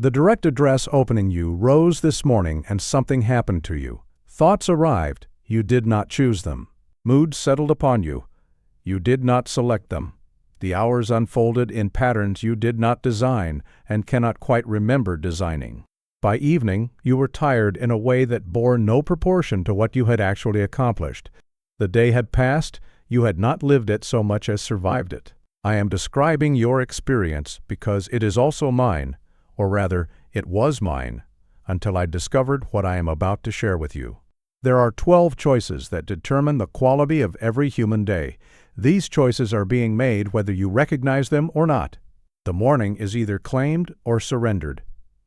The direct address opening you rose this morning and something happened to you. Thoughts arrived, you did not choose them. Moods settled upon you, you did not select them. The hours unfolded in patterns you did not design and cannot quite remember designing. By evening, you were tired in a way that bore no proportion to what you had actually accomplished. The day had passed, you had not lived it so much as survived it. I am describing your experience because it is also mine, or rather, it was mine, until I discovered what I am about to share with you. There are 12 choices that determine the quality of every human day. These choices are being made whether you recognize them or not. The morning is either claimed or surrendered.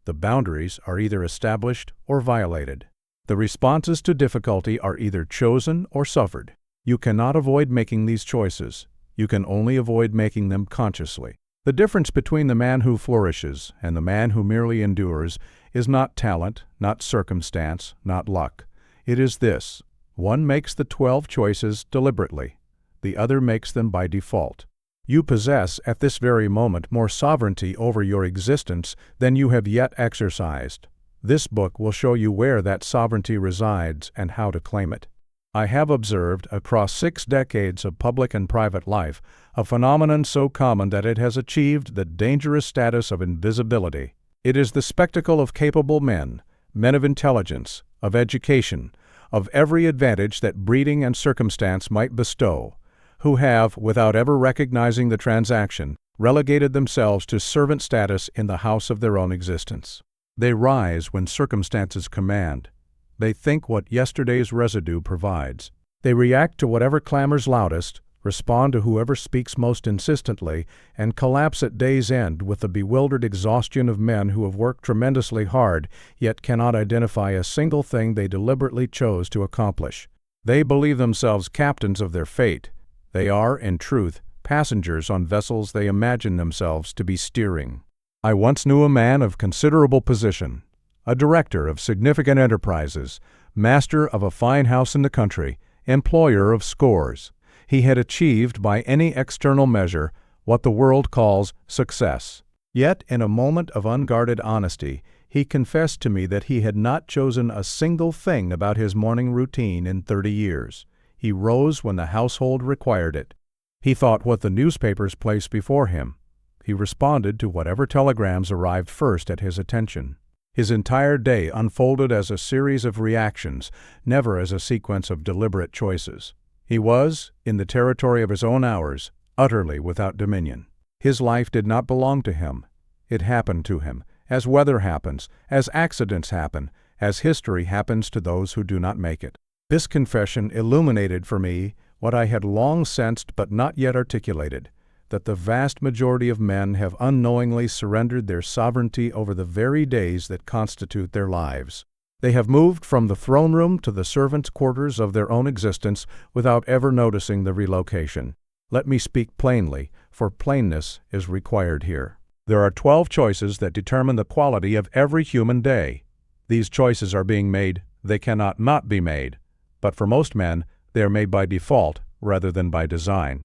The boundaries are either established or violated. The responses to difficulty are either chosen or suffered. You cannot avoid making these choices. You can only avoid making them consciously. The difference between the man who flourishes and the man who merely endures is not talent, not circumstance, not luck. It is this: one makes the 12 choices deliberately. The other makes them by default. You possess at this very moment more sovereignty over your existence than you have yet exercised. This book will show you where that sovereignty resides and how to claim it. I have observed, across 6 decades of public and private life, a phenomenon so common that it has achieved the dangerous status of invisibility. It is the spectacle of capable men, men of intelligence, of education, of every advantage that breeding and circumstance might bestow, who have, without ever recognizing the transaction, relegated themselves to servant status in the house of their own existence. They rise when circumstances command. They think what yesterday's residue provides. They react to whatever clamors loudest, respond to whoever speaks most insistently, and collapse at day's end with the bewildered exhaustion of men who have worked tremendously hard, yet cannot identify a single thing they deliberately chose to accomplish. They believe themselves captains of their fate. They are, in truth, passengers on vessels they imagine themselves to be steering. I once knew a man of considerable position, a director of significant enterprises, master of a fine house in the country, employer of scores. He had achieved, by any external measure, what the world calls success. Yet, in a moment of unguarded honesty, he confessed to me that he had not chosen a single thing about his morning routine in 30 years. He rose when the household required it. He thought what the newspapers placed before him. He responded to whatever telegrams arrived first at his attention. His entire day unfolded as a series of reactions, never as a sequence of deliberate choices. He was, in the territory of his own hours, utterly without dominion. His life did not belong to him. It happened to him, as weather happens, as accidents happen, as history happens to those who do not make it. This confession illuminated for me what I had long sensed but not yet articulated, that the vast majority of men have unknowingly surrendered their sovereignty over the very days that constitute their lives. They have moved from the throne room to the servants' quarters of their own existence without ever noticing the relocation. Let me speak plainly, for plainness is required here. There are 12 choices that determine the quality of every human day. These choices are being made, they cannot not be made, but for most men, they are made by default rather than by design.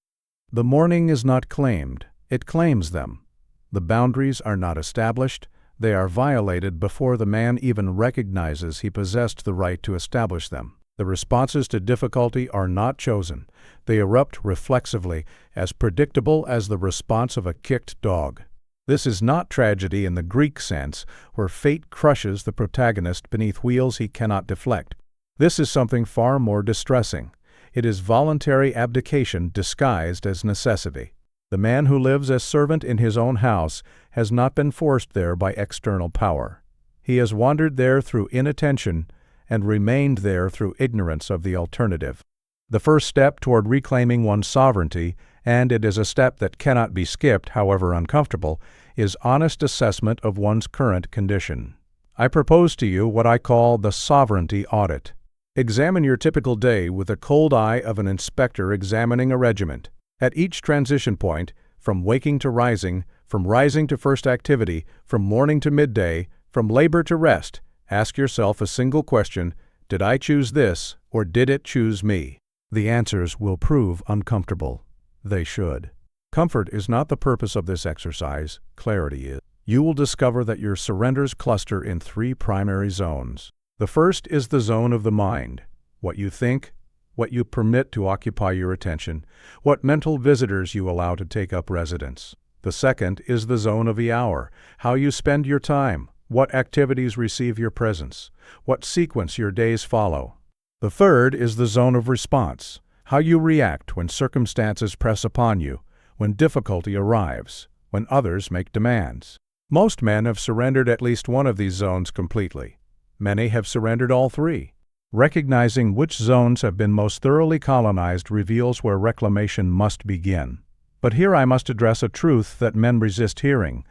The morning is not claimed, it claims them. The boundaries are not established, they are violated before the man even recognizes he possessed the right to establish them. The responses to difficulty are not chosen, they erupt reflexively, as predictable as the response of a kicked dog. This is not tragedy in the Greek sense, where fate crushes the protagonist beneath wheels he cannot deflect. This is something far more distressing. It is voluntary abdication disguised as necessity. The man who lives as servant in his own house has not been forced there by external power. He has wandered there through inattention and remained there through ignorance of the alternative. The first step toward reclaiming one's sovereignty, and it is a step that cannot be skipped, however uncomfortable, is honest assessment of one's current condition. I propose to you what I call the sovereignty audit. Examine your typical day with the cold eye of an inspector examining a regiment. At each transition point, from waking to rising, from rising to first activity, from morning to midday, from labor to rest, ask yourself a single question: did I choose this, or did it choose me? The answers will prove uncomfortable. They should. Comfort is not the purpose of this exercise, clarity is. You will discover that your surrenders cluster in three primary zones. The first is the zone of the mind, what you think, what you permit to occupy your attention, what mental visitors you allow to take up residence. The second is the zone of the hour, how you spend your time, what activities receive your presence, what sequence your days follow. The third is the zone of response, how you react when circumstances press upon you, when difficulty arrives, when others make demands. Most men have surrendered at least one of these zones completely. Many have surrendered all three. Recognizing which zones have been most thoroughly colonized reveals where reclamation must begin. But here I must address a truth that men resist hearing,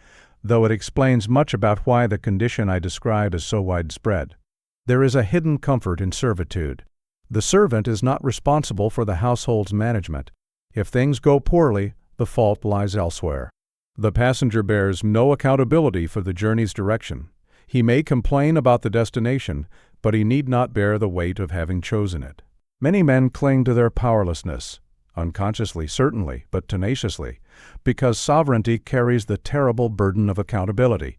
though it explains much about why the condition I describe is so widespread. There is a hidden comfort in servitude. The servant is not responsible for the household's management. If things go poorly, the fault lies elsewhere. The passenger bears no accountability for the journey's direction. He may complain about the destination, but he need not bear the weight of having chosen it. Many men cling to their powerlessness, unconsciously certainly, but tenaciously, because sovereignty carries the terrible burden of accountability.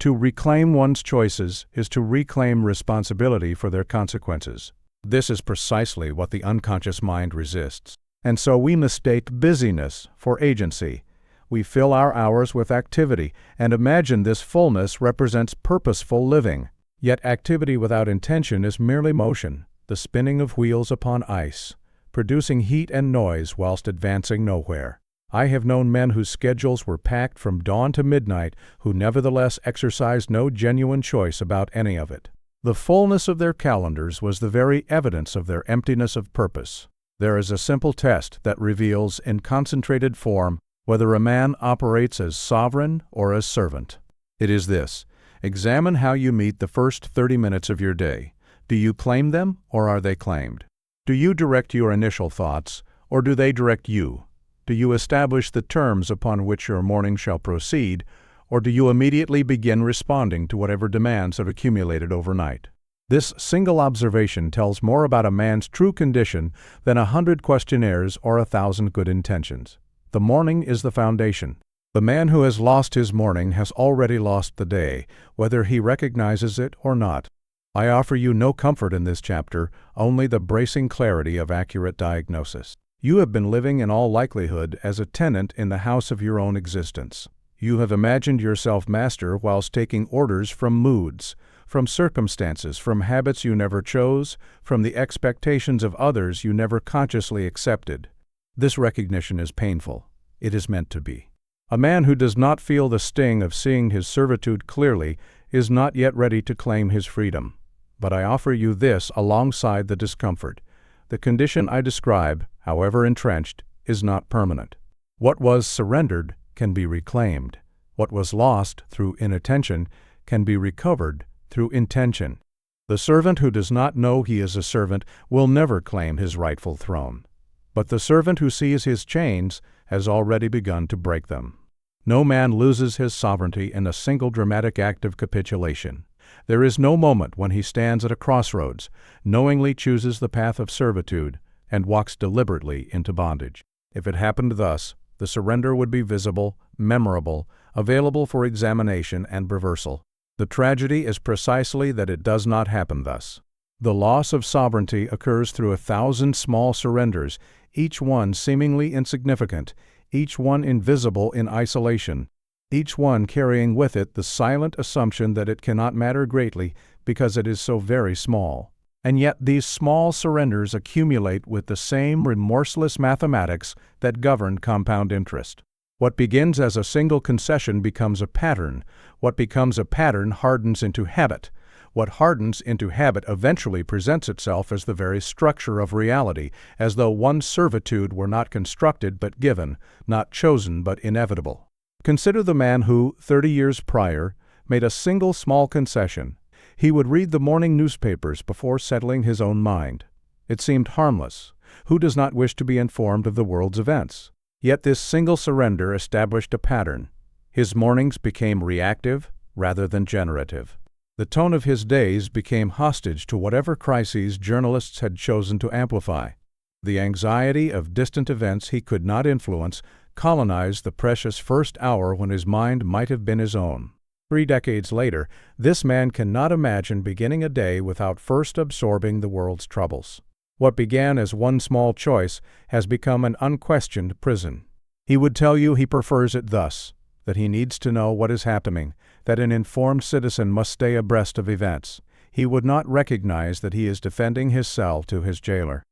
To reclaim one's choices is to reclaim responsibility for their consequences. This is precisely what the unconscious mind resists. And so we mistake busyness for agency. We fill our hours with activity and imagine this fullness represents purposeful living. Yet activity without intention is merely motion, the spinning of wheels upon ice, producing heat and noise whilst advancing nowhere. I have known men whose schedules were packed from dawn to midnight who nevertheless exercised no genuine choice about any of it. The fullness of their calendars was the very evidence of their emptiness of purpose. There is a simple test that reveals in concentrated form whether a man operates as sovereign or as servant. It is this: examine how you meet the first 30 minutes of your day. Do you claim them, or are they claimed? Do you direct your initial thoughts, or do they direct you? Do you establish the terms upon which your morning shall proceed, or do you immediately begin responding to whatever demands have accumulated overnight? This single observation tells more about a man's true condition than 100 questionnaires or 1,000 good intentions. The morning is the foundation. The man who has lost his morning has already lost the day, whether he recognizes it or not. I offer you no comfort in this chapter, only the bracing clarity of accurate diagnosis. You have been living in all likelihood as a tenant in the house of your own existence. You have imagined yourself master whilst taking orders from moods, from circumstances, from habits you never chose, from the expectations of others you never consciously accepted. This recognition is painful. It is meant to be. A man who does not feel the sting of seeing his servitude clearly is not yet ready to claim his freedom. But I offer you this alongside the discomfort. The condition I describe, however entrenched, is not permanent. What was surrendered can be reclaimed. What was lost through inattention can be recovered through intention. The servant who does not know he is a servant will never claim his rightful throne. But the servant who sees his chains has already begun to break them. No man loses his sovereignty in a single dramatic act of capitulation. There is no moment when he stands at a crossroads, knowingly chooses the path of servitude, and walks deliberately into bondage. If it happened thus, the surrender would be visible, memorable, available for examination and reversal. The tragedy is precisely that it does not happen thus. The loss of sovereignty occurs through 1,000 small surrenders, each one seemingly insignificant, each one invisible in isolation, each one carrying with it the silent assumption that it cannot matter greatly because it is so very small. And yet these small surrenders accumulate with the same remorseless mathematics that govern compound interest. What begins as a single concession becomes a pattern. What becomes a pattern hardens into habit. What hardens into habit eventually presents itself as the very structure of reality, as though one's servitude were not constructed but given, not chosen but inevitable. Consider the man who, 30 years prior, made a single small concession. He would read the morning newspapers before settling his own mind. It seemed harmless. Who does not wish to be informed of the world's events? Yet this single surrender established a pattern. His mornings became reactive rather than generative. The tone of his days became hostage to whatever crises journalists had chosen to amplify. The anxiety of distant events he could not influence colonized the precious first hour when his mind might have been his own. 3 decades later, this man cannot imagine beginning a day without first absorbing the world's troubles. What began as one small choice has become an unquestioned prison. He would tell you he prefers it thus, that he needs to know what is happening, that an informed citizen must stay abreast of events. He would not recognize that he is defending his cell to his jailer.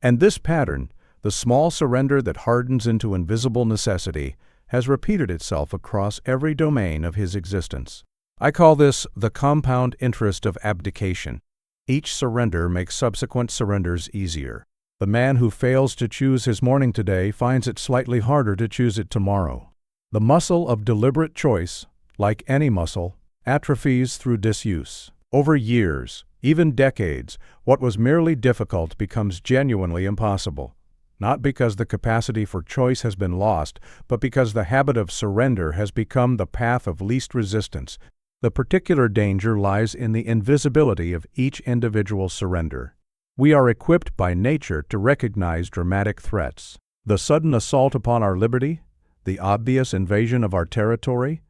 And this pattern, the small surrender that hardens into invisible necessity, has repeated itself across every domain of his existence. I call this the compound interest of abdication. Each surrender makes subsequent surrenders easier. The man who fails to choose his morning today finds it slightly harder to choose it tomorrow. The muscle of deliberate choice, like any muscle, atrophies through disuse. Over years, even decades, what was merely difficult becomes genuinely impossible. Not because the capacity for choice has been lost, but because the habit of surrender has become the path of least resistance. The particular danger lies in the invisibility of each individual surrender. We are equipped by nature to recognize dramatic threats. The sudden assault upon our liberty, the obvious invasion of our territory,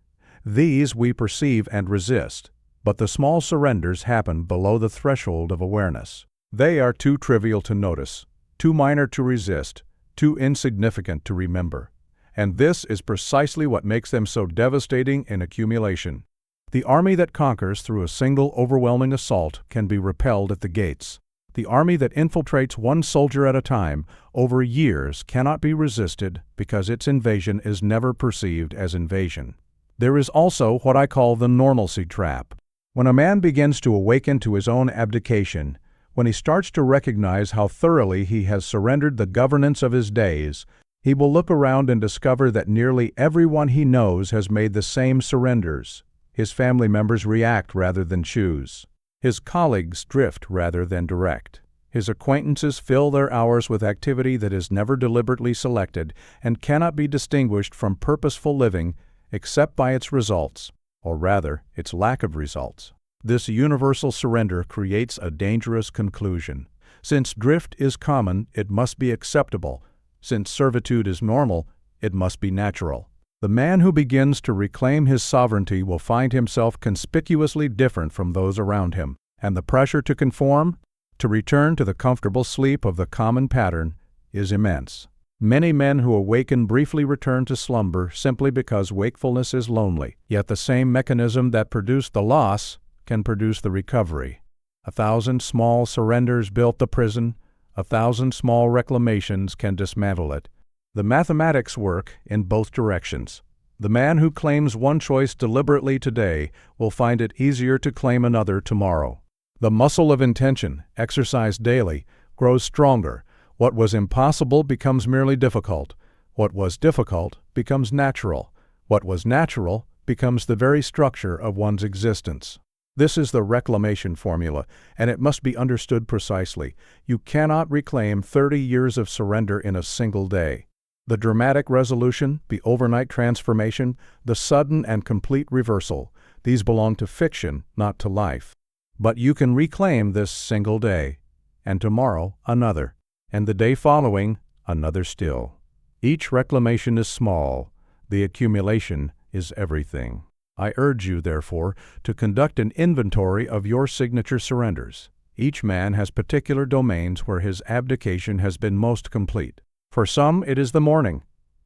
these we perceive and resist, but the small surrenders happen below the threshold of awareness. They are too trivial to notice, too minor to resist, too insignificant to remember. And this is precisely what makes them so devastating in accumulation. The army that conquers through a single overwhelming assault can be repelled at the gates. The army that infiltrates one soldier at a time over years cannot be resisted because its invasion is never perceived as invasion. There is also what I call the normalcy trap. When a man begins to awaken to his own abdication, when he starts to recognize how thoroughly he has surrendered the governance of his days, he will look around and discover that nearly everyone he knows has made the same surrenders. His family members react rather than choose. His colleagues drift rather than direct. His acquaintances fill their hours with activity that is never deliberately selected and cannot be distinguished from purposeful living except by its results, or rather, its lack of results. This universal surrender creates a dangerous conclusion. Since drift is common, it must be acceptable. Since servitude is normal, it must be natural. The man who begins to reclaim his sovereignty will find himself conspicuously different from those around him, and the pressure to conform, to return to the comfortable sleep of the common pattern, is immense. Many men who awaken briefly return to slumber simply because wakefulness is lonely, yet the same mechanism that produced the loss can produce the recovery. 1,000 small surrenders built the prison, 1,000 small reclamations can dismantle it. The mathematics work in both directions. The man who claims one choice deliberately today will find it easier to claim another tomorrow. The muscle of intention, exercised daily, grows stronger. What was impossible becomes merely difficult. What was difficult becomes natural. What was natural becomes the very structure of one's existence. This is the reclamation formula, and it must be understood precisely. You cannot reclaim 30 years of surrender in a single day. The dramatic resolution, the overnight transformation, the sudden and complete reversal, these belong to fiction, not to life. But you can reclaim this single day, and tomorrow another, and the day following another still. Each reclamation is small, the accumulation is everything. I urge you, therefore, to conduct an inventory of your signature surrenders. Each man has particular domains where his abdication has been most complete. For some, it is the morning.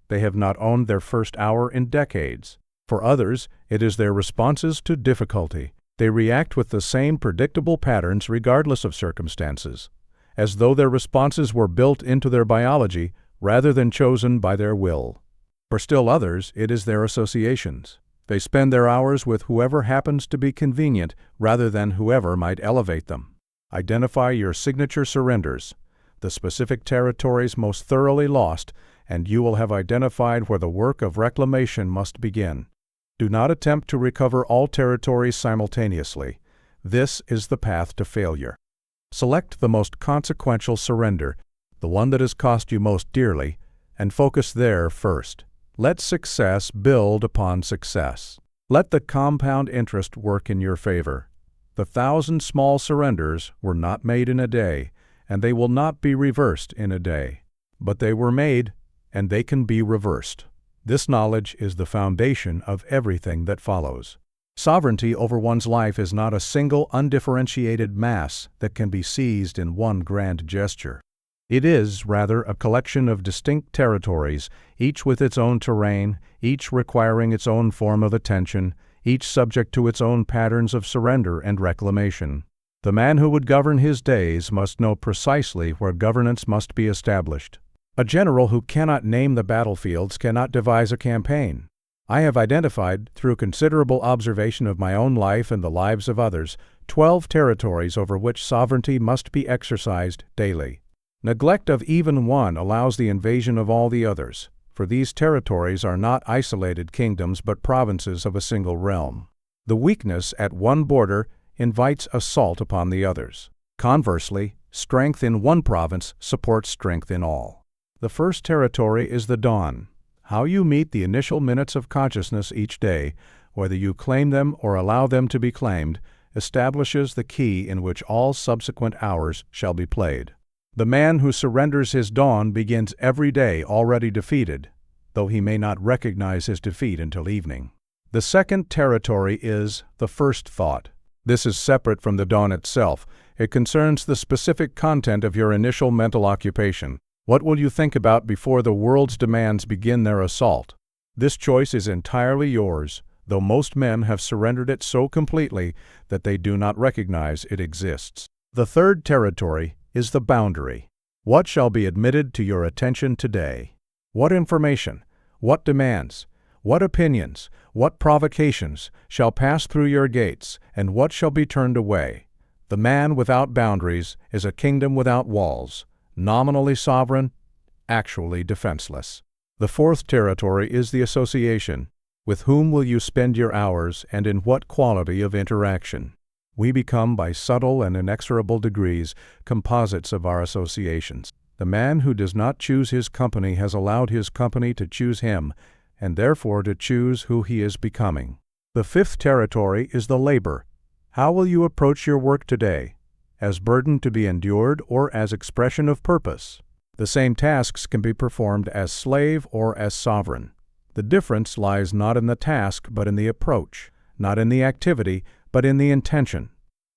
They have not owned their first hour in decades. For others, it is their responses to difficulty. They react with the same predictable patterns regardless of circumstances, as though their responses were built into their biology rather than chosen by their will. For still others, it is their associations. They spend their hours with whoever happens to be convenient rather than whoever might elevate them. Identify your signature surrenders, the specific territories most thoroughly lost, and you will have identified where the work of reclamation must begin. Do not attempt to recover all territories simultaneously. This is the path to failure. Select the most consequential surrender, the one that has cost you most dearly, and focus there first. Let success build upon success. Let the compound interest work in your favor. The 1,000 small surrenders were not made in a day, and they will not be reversed in a day. But they were made, and they can be reversed. This knowledge is the foundation of everything that follows. Sovereignty over one's life is not a single undifferentiated mass that can be seized in one grand gesture. It is, rather, a collection of distinct territories, each with its own terrain, each requiring its own form of attention, each subject to its own patterns of surrender and reclamation. The man who would govern his days must know precisely where governance must be established. A general who cannot name the battlefields cannot devise a campaign. I have identified, through considerable observation of my own life and the lives of others, 12 territories over which sovereignty must be exercised daily. Neglect of even one allows the invasion of all the others, for these territories are not isolated kingdoms but provinces of a single realm. The weakness at one border invites assault upon the others. Conversely, strength in one province supports strength in all. The first territory is the dawn. How you meet the initial minutes of consciousness each day, whether you claim them or allow them to be claimed, establishes the key in which all subsequent hours shall be played. The man who surrenders his dawn begins every day already defeated, though he may not recognize his defeat until evening. The second territory is the first thought. This is separate from the dawn itself. It concerns the specific content of your initial mental occupation. What will you think about before the world's demands begin their assault? This choice is entirely yours, though most men have surrendered it so completely that they do not recognize it exists. The third territory is the boundary. What shall be admitted to your attention today? What information, what demands, what opinions, what provocations shall pass through your gates, and what shall be turned away? The man without boundaries is a kingdom without walls, nominally sovereign, actually defenseless. The fourth territory is the association. With whom will you spend your hours, and in what quality of interaction? We become, by subtle and inexorable degrees, composites of our associations. The man who does not choose his company has allowed his company to choose him, and therefore to choose who he is becoming. The fifth territory is the labor. How will you approach your work today? As burden to be endured or as expression of purpose? The same tasks can be performed as slave or as sovereign. The difference lies not in the task but in the approach, not in the activity but in the intention.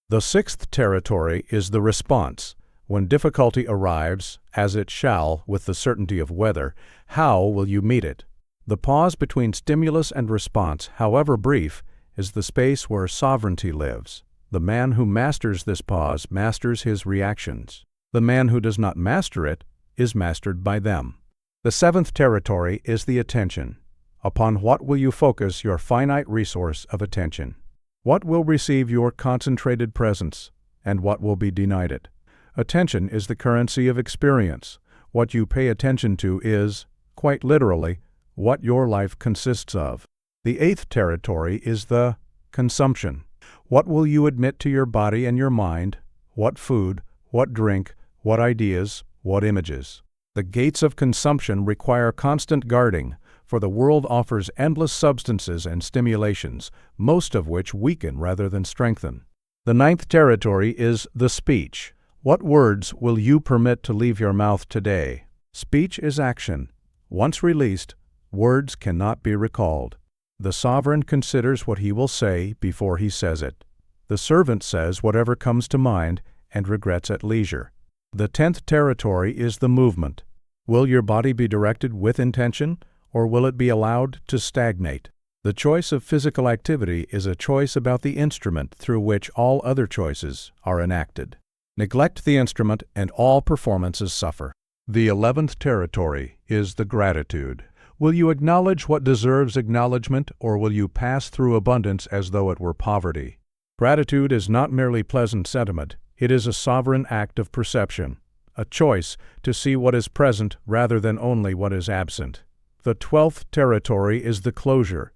The sixth territory is the response. When difficulty arrives, as it shall with the certainty of weather, how will you meet it? The pause between stimulus and response, however brief, is the space where sovereignty lives. The man who masters this pause masters his reactions. The man who does not master it is mastered by them. The seventh territory is the attention. Upon what will you focus your finite resource of attention? What will receive your concentrated presence, and what will be denied it? Attention is the currency of experience. What you pay attention to is, quite literally, what your life consists of. The eighth territory is the consumption. What will you admit to your body and your mind? What food, what drink, what ideas, what images? The gates of consumption require constant guarding, for the world offers endless substances and stimulations, most of which weaken rather than strengthen. The ninth territory is the speech. What words will you permit to leave your mouth today? Speech is action. Once released, words cannot be recalled. The sovereign considers what he will say before he says it. The servant says whatever comes to mind and regrets at leisure. The 10th territory is the movement. Will your body be directed with intention, or will it be allowed to stagnate? The choice of physical activity is a choice about the instrument through which all other choices are enacted. Neglect the instrument and all performances suffer. The 11th territory is the gratitude. Will you acknowledge what deserves acknowledgement, or will you pass through abundance as though it were poverty? Gratitude is not merely pleasant sentiment. It is a sovereign act of perception, a choice to see what is present rather than only what is absent. The 12th territory is the closure.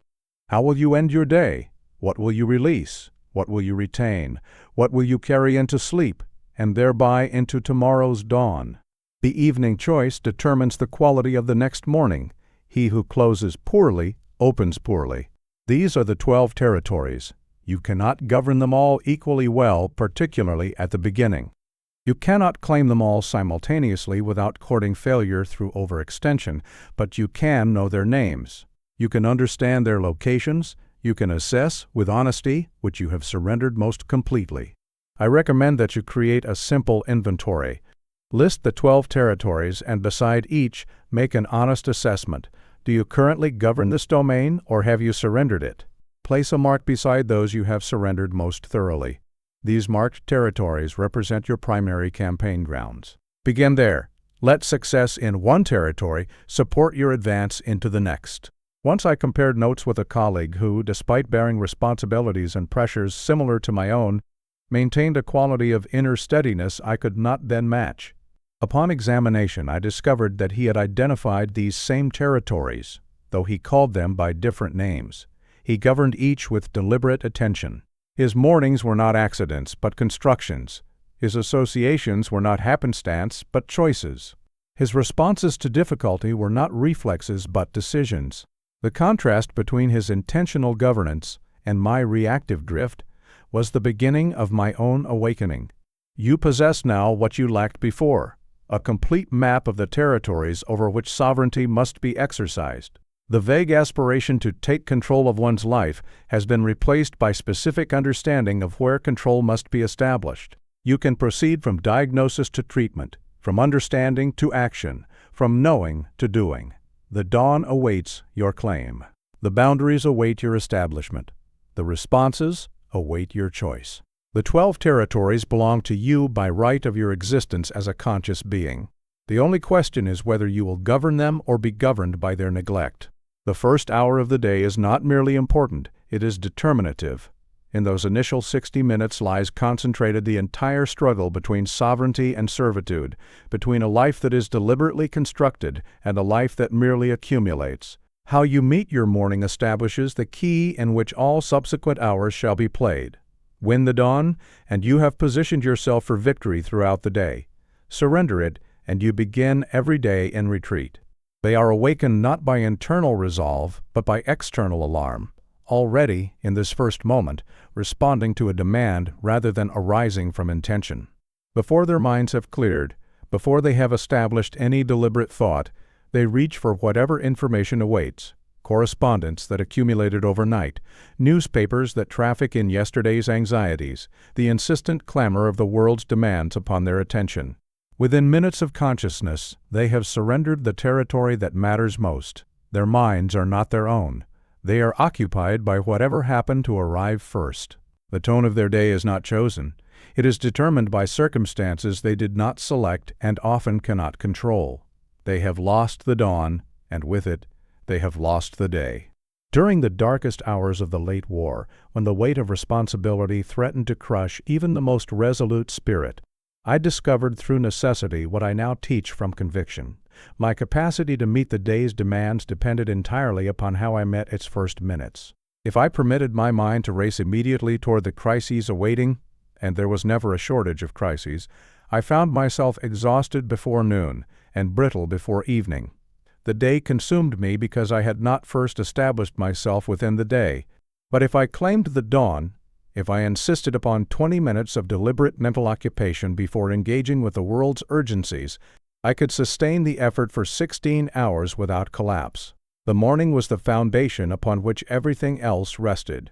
How will you end your day? What will you release? What will you retain? What will you carry into sleep, and thereby into tomorrow's dawn? The evening choice determines the quality of the next morning. He who closes poorly opens poorly. These are the 12 territories. You cannot govern them all equally well, particularly at the beginning. You cannot claim them all simultaneously without courting failure through overextension, but you can know their names. You can understand their locations. You can assess, with honesty, which you have surrendered most completely. I recommend that you create a simple inventory. List the 12 territories and beside each, make an honest assessment. Do you currently govern this domain or have you surrendered it? Place a mark beside those you have surrendered most thoroughly. These marked territories represent your primary campaign grounds. Begin there. Let success in one territory support your advance into the next. Once I compared notes with a colleague who, despite bearing responsibilities and pressures similar to my own, maintained a quality of inner steadiness I could not then match. Upon examination, I discovered that he had identified these same territories, though he called them by different names. He governed each with deliberate attention. His mornings were not accidents, but constructions. His associations were not happenstance, but choices. His responses to difficulty were not reflexes, but decisions. The contrast between his intentional governance and my reactive drift was the beginning of my own awakening. You possess now what you lacked before, a complete map of the territories over which sovereignty must be exercised. The vague aspiration to take control of one's life has been replaced by specific understanding of where control must be established. You can proceed from diagnosis to treatment, from understanding to action, from knowing to doing. The dawn awaits your claim. The boundaries await your establishment. The responses await your choice. The 12 territories belong to you by right of your existence as a conscious being. The only question is whether you will govern them or be governed by their neglect. The first hour of the day is not merely important, it is determinative. In those initial 60 minutes lies concentrated the entire struggle between sovereignty and servitude, between a life that is deliberately constructed and a life that merely accumulates. How you meet your morning establishes the key in which all subsequent hours shall be played. Win the dawn, and you have positioned yourself for victory throughout the day. Surrender it, and you begin every day in retreat. They are awakened not by internal resolve, but by external alarm, already, in this first moment, responding to a demand rather than arising from intention. Before their minds have cleared, before they have established any deliberate thought, they reach for whatever information awaits: correspondence that accumulated overnight, newspapers that traffic in yesterday's anxieties, the insistent clamor of the world's demands upon their attention. Within minutes of consciousness, they have surrendered the territory that matters most. Their minds are not their own. They are occupied by whatever happened to arrive first. The tone of their day is not chosen. It is determined by circumstances they did not select and often cannot control. They have lost the dawn, and with it, they have lost the day. During the darkest hours of the late war, when the weight of responsibility threatened to crush even the most resolute spirit, I discovered through necessity what I now teach from conviction. My capacity to meet the day's demands depended entirely upon how I met its first minutes. If I permitted my mind to race immediately toward the crises awaiting, and there was never a shortage of crises, I found myself exhausted before noon and brittle before evening. The day consumed me because I had not first established myself within the day. But if I claimed the dawn, if I insisted upon 20 minutes of deliberate mental occupation before engaging with the world's urgencies, I could sustain the effort for 16 hours without collapse. The morning was the foundation upon which everything else rested.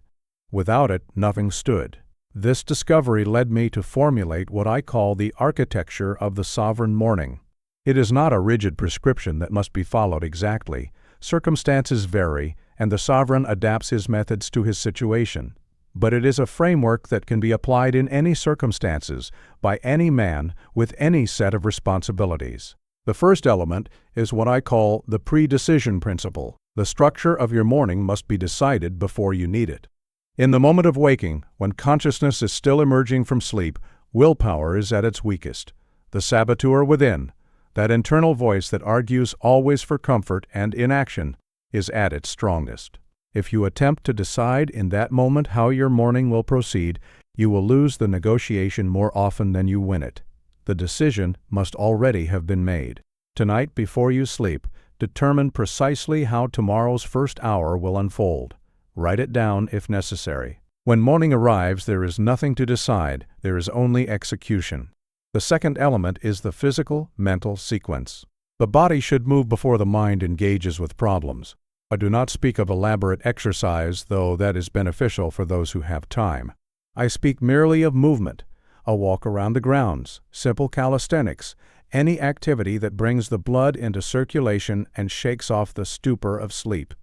Without it, nothing stood. This discovery led me to formulate what I call the architecture of the sovereign morning. It is not a rigid prescription that must be followed exactly. Circumstances vary, and the sovereign adapts his methods to his situation. But it is a framework that can be applied in any circumstances, by any man, with any set of responsibilities. The first element is what I call the pre-decision principle. The structure of your morning must be decided before you need it. In the moment of waking, when consciousness is still emerging from sleep, willpower is at its weakest. The saboteur within, that internal voice that argues always for comfort and inaction, is at its strongest. If you attempt to decide in that moment how your morning will proceed, you will lose the negotiation more often than you win it. The decision must already have been made. Tonight, before you sleep, determine precisely how tomorrow's first hour will unfold. Write it down if necessary. When morning arrives, there is nothing to decide, there is only execution. The second element is the physical mental sequence. The body should move before the mind engages with problems. I do not speak of elaborate exercise, though that is beneficial for those who have time. I speak merely of movement, a walk around the grounds, simple calisthenics, any activity that brings the blood into circulation and shakes off the stupor of sleep.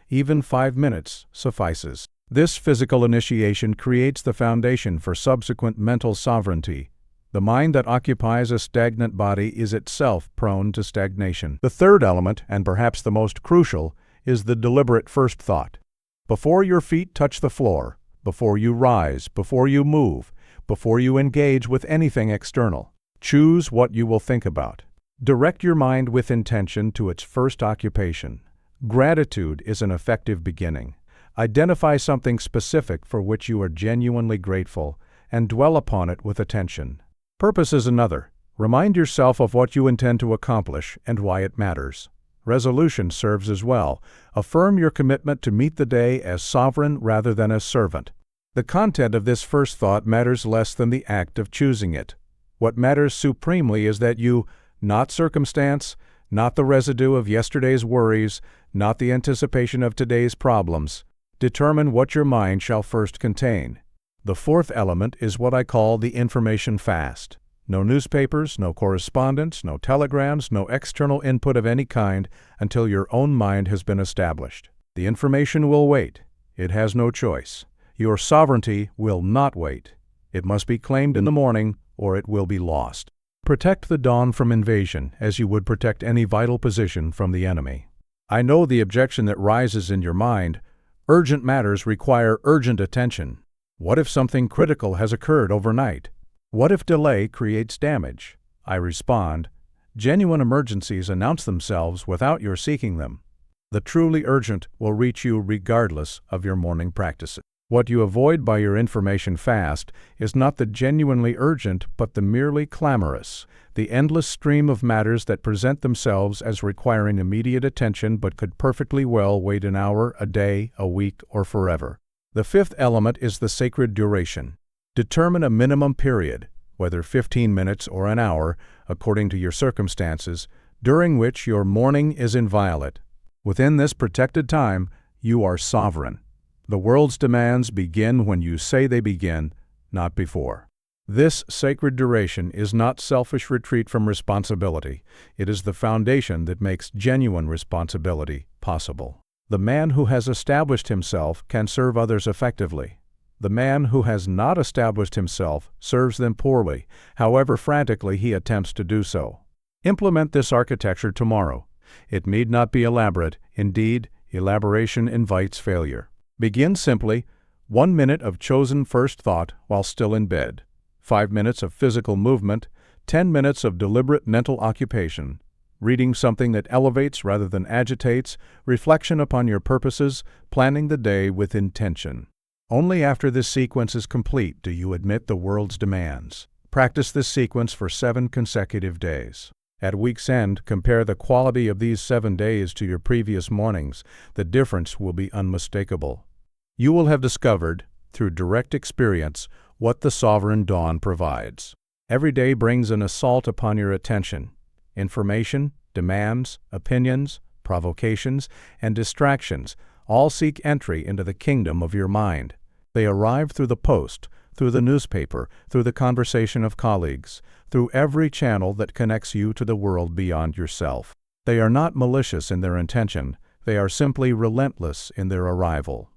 Even 5 minutes suffices. This physical initiation creates the foundation for subsequent mental sovereignty. The mind that occupies a stagnant body is itself prone to stagnation. The third element, and perhaps the most crucial, is the deliberate first thought. Before your feet touch the floor, before you rise, before you move, before you engage with anything external, choose what you will think about. Direct your mind with intention to its first occupation. Gratitude is an effective beginning. Identify something specific for which you are genuinely grateful and dwell upon it with attention. Purpose is another. Remind yourself of what you intend to accomplish and why it matters. Resolution serves as well. Affirm your commitment to meet the day as sovereign rather than as servant. The content of this first thought matters less than the act of choosing it. What matters supremely is that you, not circumstance, not the residue of yesterday's worries, not the anticipation of today's problems, determine what your mind shall first contain. The fourth element is what I call the information fast. No newspapers, no correspondence, no telegrams, no external input of any kind until your own mind has been established. The information will wait. It has no choice. Your sovereignty will not wait. It must be claimed in the morning, or it will be lost. Protect the dawn from invasion as you would protect any vital position from the enemy. I know the objection that rises in your mind. Urgent matters require urgent attention. What if something critical has occurred overnight? What if delay creates damage? I respond, genuine emergencies announce themselves without your seeking them. The truly urgent will reach you regardless of your morning practices. What you avoid by your information fast is not the genuinely urgent, but the merely clamorous, the endless stream of matters that present themselves as requiring immediate attention but could perfectly well wait an hour, a day, a week, or forever. The fifth element is the sacred duration. Determine a minimum period, whether 15 minutes or an hour, according to your circumstances, during which your morning is inviolate. Within this protected time, you are sovereign. The world's demands begin when you say they begin, not before. This sacred duration is not selfish retreat from responsibility. It is the foundation that makes genuine responsibility possible. The man who has established himself can serve others effectively. The man who has not established himself serves them poorly, however frantically he attempts to do so. Implement this architecture tomorrow. It need not be elaborate. Indeed, elaboration invites failure. Begin simply. 1 minute of chosen first thought while still in bed. 5 minutes of physical movement. 10 minutes of deliberate mental occupation. Reading something that elevates rather than agitates. Reflection upon your purposes. Planning the day with intention. Only after this sequence is complete do you admit the world's demands. Practice this sequence for 7 consecutive days. At week's end, compare the quality of these 7 days to your previous mornings. The difference will be unmistakable. You will have discovered, through direct experience, what the sovereign dawn provides. Every day brings an assault upon your attention. Information, demands, opinions, provocations, and distractions all seek entry into the kingdom of your mind. They arrive through the post, through the newspaper, through the conversation of colleagues, through every channel that connects you to the world beyond yourself. They are not malicious in their intention. They are simply relentless in their arrival.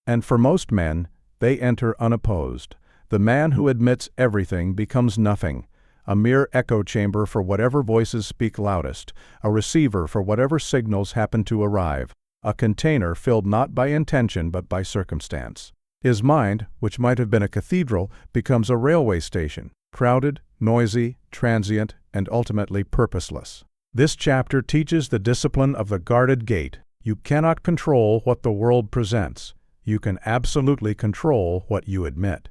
And for most men, they enter unopposed. The man who admits everything becomes nothing, a mere echo chamber for whatever voices speak loudest, a receiver for whatever signals happen to arrive, a container filled not by intention but by circumstance. His mind, which might have been a cathedral, becomes a railway station, crowded, noisy, transient, and ultimately purposeless. This chapter teaches the discipline of the guarded gate. You cannot control what the world presents. You can absolutely control what you admit.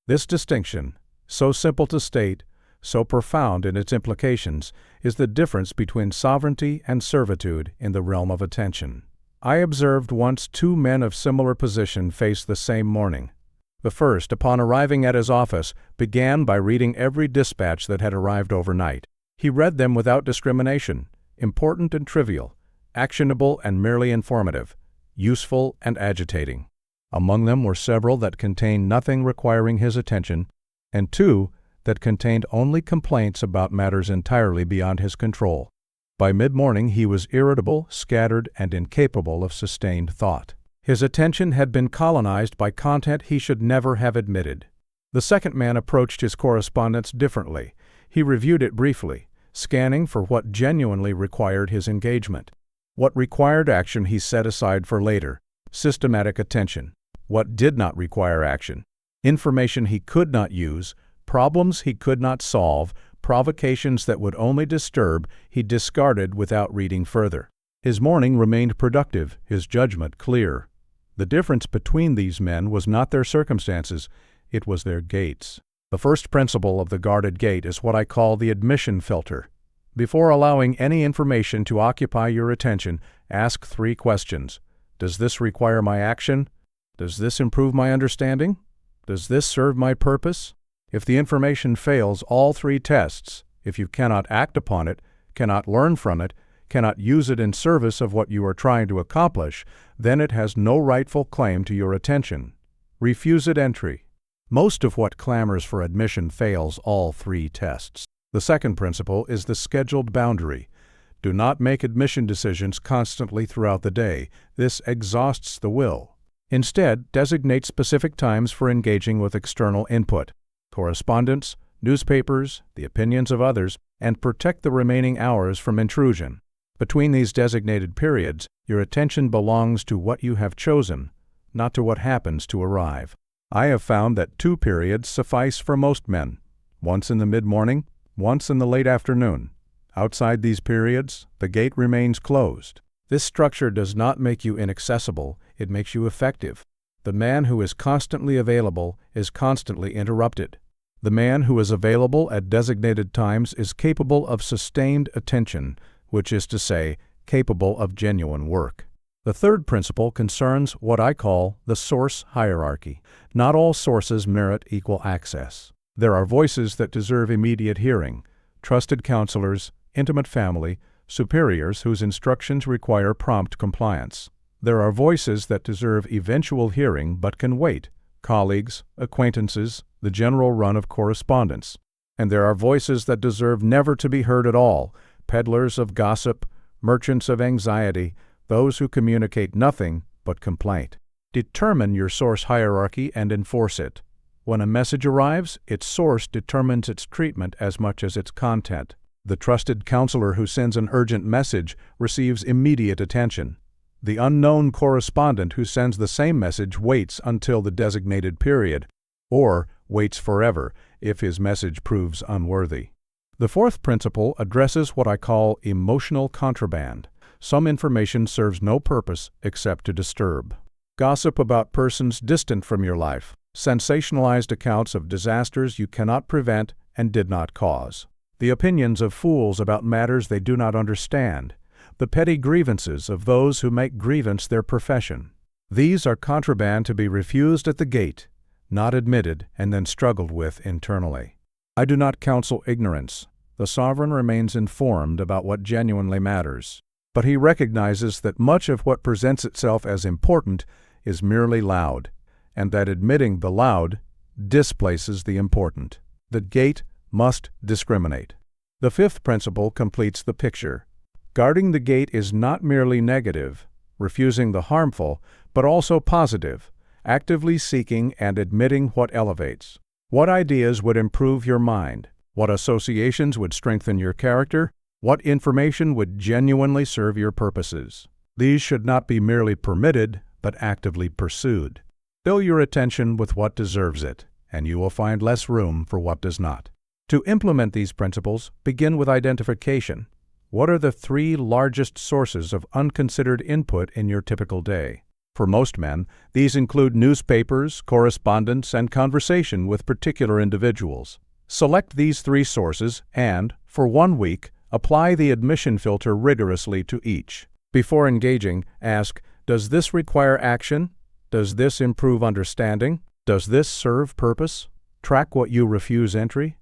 This distinction, so simple to state, so profound in its implications, is the difference between sovereignty and servitude in the realm of attention. I observed once 2 men of similar position face the same morning. The first, upon arriving at his office, began by reading every dispatch that had arrived overnight. He read them without discrimination, important and trivial, actionable and merely informative, useful and agitating. Among them were several that contained nothing requiring his attention, and 2 that contained only complaints about matters entirely beyond his control. By mid-morning he was irritable, scattered, and incapable of sustained thought. His attention had been colonized by content he should never have admitted. The second man approached his correspondence differently. He reviewed it briefly, scanning for what genuinely required his engagement. What required action he set aside for later, systematic attention. What did not require action, information he could not use, problems he could not solve, provocations that would only disturb, he discarded without reading further. His morning remained productive, his judgment clear. The difference between these men was not their circumstances, it was their gates. The first principle of the guarded gate is what I call the admission filter. Before allowing any information to occupy your attention, ask 3 questions. Does this require my action? Does this improve my understanding? Does this serve my purpose? If the information fails all 3 tests, if you cannot act upon it, cannot learn from it, cannot use it in service of what you are trying to accomplish, then it has no rightful claim to your attention. Refuse it entry. Most of what clamors for admission fails all 3 tests. The second principle is the scheduled boundary. Do not make admission decisions constantly throughout the day. This exhausts the will. Instead, designate specific times for engaging with external input, correspondence, newspapers, the opinions of others, and protect the remaining hours from intrusion. Between these designated periods, your attention belongs to what you have chosen, not to what happens to arrive. I have found that 2 periods suffice for most men, once in the mid-morning, once in the late afternoon. Outside these periods, the gate remains closed. This structure does not make you inaccessible, it makes you effective. The man who is constantly available is constantly interrupted. The man who is available at designated times is capable of sustained attention, which is to say, capable of genuine work. The third principle concerns what I call the source hierarchy. Not all sources merit equal access. There are voices that deserve immediate hearing, trusted counselors, intimate family, superiors whose instructions require prompt compliance. There are voices that deserve eventual hearing but can wait, colleagues, acquaintances, the general run of correspondence. And there are voices that deserve never to be heard at all, peddlers of gossip, merchants of anxiety, those who communicate nothing but complaint. Determine your source hierarchy and enforce it. When a message arrives, its source determines its treatment as much as its content. The trusted counselor who sends an urgent message receives immediate attention. The unknown correspondent who sends the same message waits until the designated period, or waits forever if his message proves unworthy. The fourth principle addresses what I call emotional contraband. Some information serves no purpose except to disturb. Gossip about persons distant from your life. Sensationalized accounts of disasters you cannot prevent and did not cause. The opinions of fools about matters they do not understand. The petty grievances of those who make grievance their profession. These are contraband to be refused at the gate, not admitted and then struggled with internally. I do not counsel ignorance. The sovereign remains informed about what genuinely matters. But he recognizes that much of what presents itself as important is merely loud, and that admitting the loud displaces the important. The gate must discriminate. The fifth principle completes the picture. Guarding the gate is not merely negative, refusing the harmful, but also positive, actively seeking and admitting what elevates. What ideas would improve your mind? What associations would strengthen your character? What information would genuinely serve your purposes? These should not be merely permitted, but actively pursued. Fill your attention with what deserves it, and you will find less room for what does not. To implement these principles, begin with identification. What are the 3 largest sources of unconsidered input in your typical day? For most men, these include newspapers, correspondence, and conversation with particular individuals. Select these 3 sources and, for 1 week, apply the admission filter rigorously to each. Before engaging, ask, does this require action? Does this improve understanding? Does this serve purpose? Track what you refuse entry?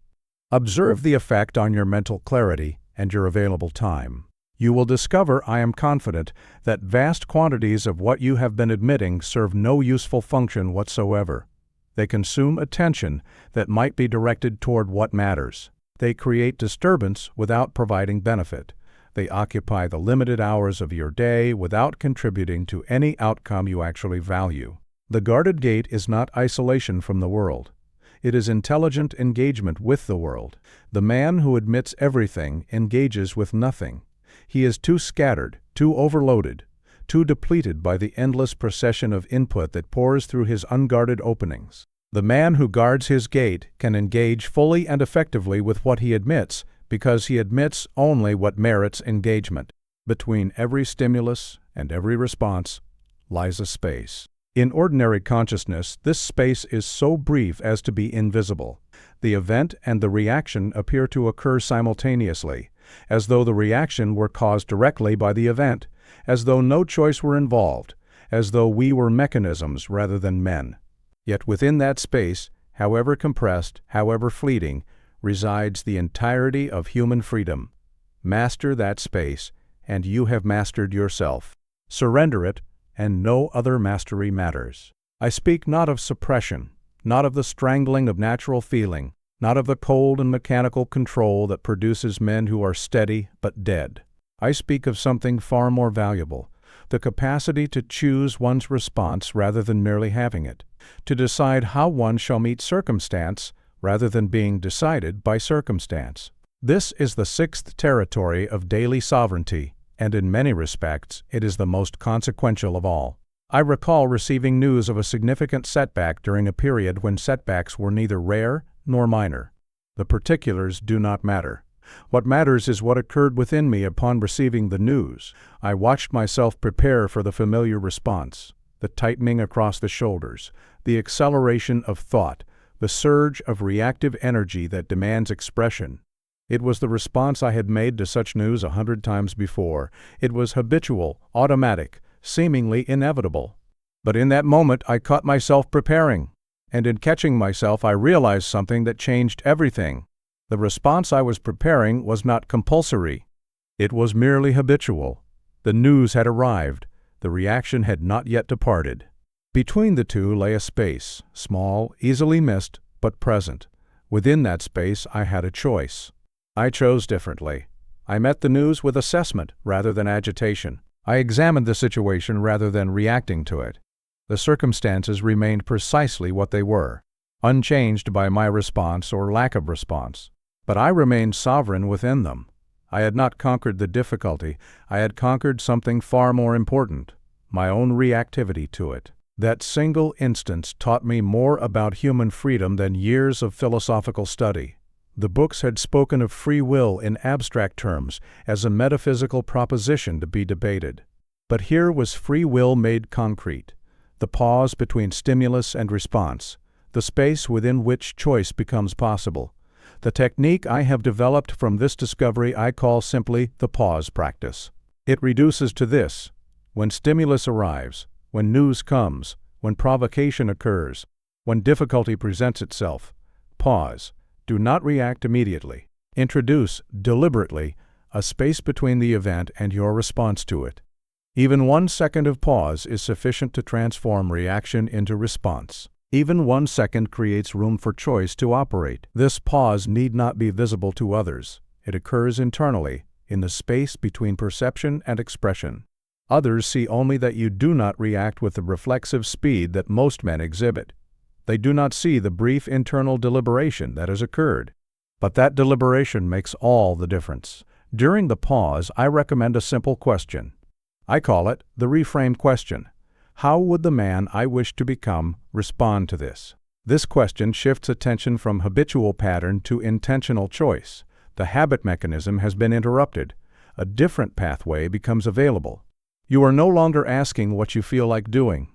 Observe the effect on your mental clarity and your available time. You will discover, I am confident, that vast quantities of what you have been admitting serve no useful function whatsoever. They consume attention that might be directed toward what matters. They create disturbance without providing benefit. They occupy the limited hours of your day without contributing to any outcome you actually value. The guarded gate is not isolation from the world. It is intelligent engagement with the world. The man who admits everything engages with nothing. He is too scattered, too overloaded, too depleted by the endless procession of input that pours through his unguarded openings. The man who guards his gate can engage fully and effectively with what he admits because he admits only what merits engagement. Between every stimulus and every response lies a space. In ordinary consciousness, this space is so brief as to be invisible. The event and the reaction appear to occur simultaneously, as though the reaction were caused directly by the event, as though no choice were involved, as though we were mechanisms rather than men. Yet within that space, however compressed, however fleeting, resides the entirety of human freedom. Master that space, and you have mastered yourself. Surrender it, and no other mastery matters. I speak not of suppression, not of the strangling of natural feeling, not of the cold and mechanical control that produces men who are steady but dead. I speak of something far more valuable, the capacity to choose one's response rather than merely having it, to decide how one shall meet circumstance rather than being decided by circumstance. This is the sixth territory of daily sovereignty, and in many respects, it is the most consequential of all. I recall receiving news of a significant setback during a period when setbacks were neither rare nor minor. The particulars do not matter. What matters is what occurred within me upon receiving the news. I watched myself prepare for the familiar response, the tightening across the shoulders, the acceleration of thought, the surge of reactive energy that demands expression. It was the response I had made to such news 100 times before. It was habitual, automatic, seemingly inevitable. But in that moment I caught myself preparing, and in catching myself I realized something that changed everything. The response I was preparing was not compulsory. It was merely habitual. The news had arrived. The reaction had not yet departed. Between the two lay a space, small, easily missed, but present. Within that space I had a choice. I chose differently. I met the news with assessment rather than agitation. I examined the situation rather than reacting to it. The circumstances remained precisely what they were, unchanged by my response or lack of response. But I remained sovereign within them. I had not conquered the difficulty. I had conquered something far more important, my own reactivity to it. That single instance taught me more about human freedom than years of philosophical study. The books had spoken of free will in abstract terms as a metaphysical proposition to be debated. But here was free will made concrete, the pause between stimulus and response, the space within which choice becomes possible. The technique I have developed from this discovery I call simply the pause practice. It reduces to this: when stimulus arrives, when news comes, when provocation occurs, when difficulty presents itself, pause. Do not react immediately. Introduce, deliberately, a space between the event and your response to it. Even 1 second of pause is sufficient to transform reaction into response. Even 1 second creates room for choice to operate. This pause need not be visible to others. It occurs internally, in the space between perception and expression. Others see only that you do not react with the reflexive speed that most men exhibit. They do not see the brief internal deliberation that has occurred. But that deliberation makes all the difference. During the pause, I recommend a simple question. I call it the reframe question. How would the man I wish to become respond to this? This question shifts attention from habitual pattern to intentional choice. The habit mechanism has been interrupted. A different pathway becomes available. You are no longer asking what you feel like doing,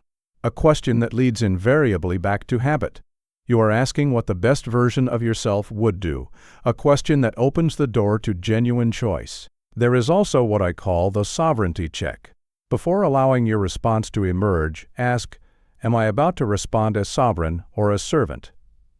a question that leads invariably back to habit. You are asking what the best version of yourself would do, a question that opens the door to genuine choice. There is also what I call the sovereignty check. Before allowing your response to emerge, ask, Am I about to respond as sovereign or as servant?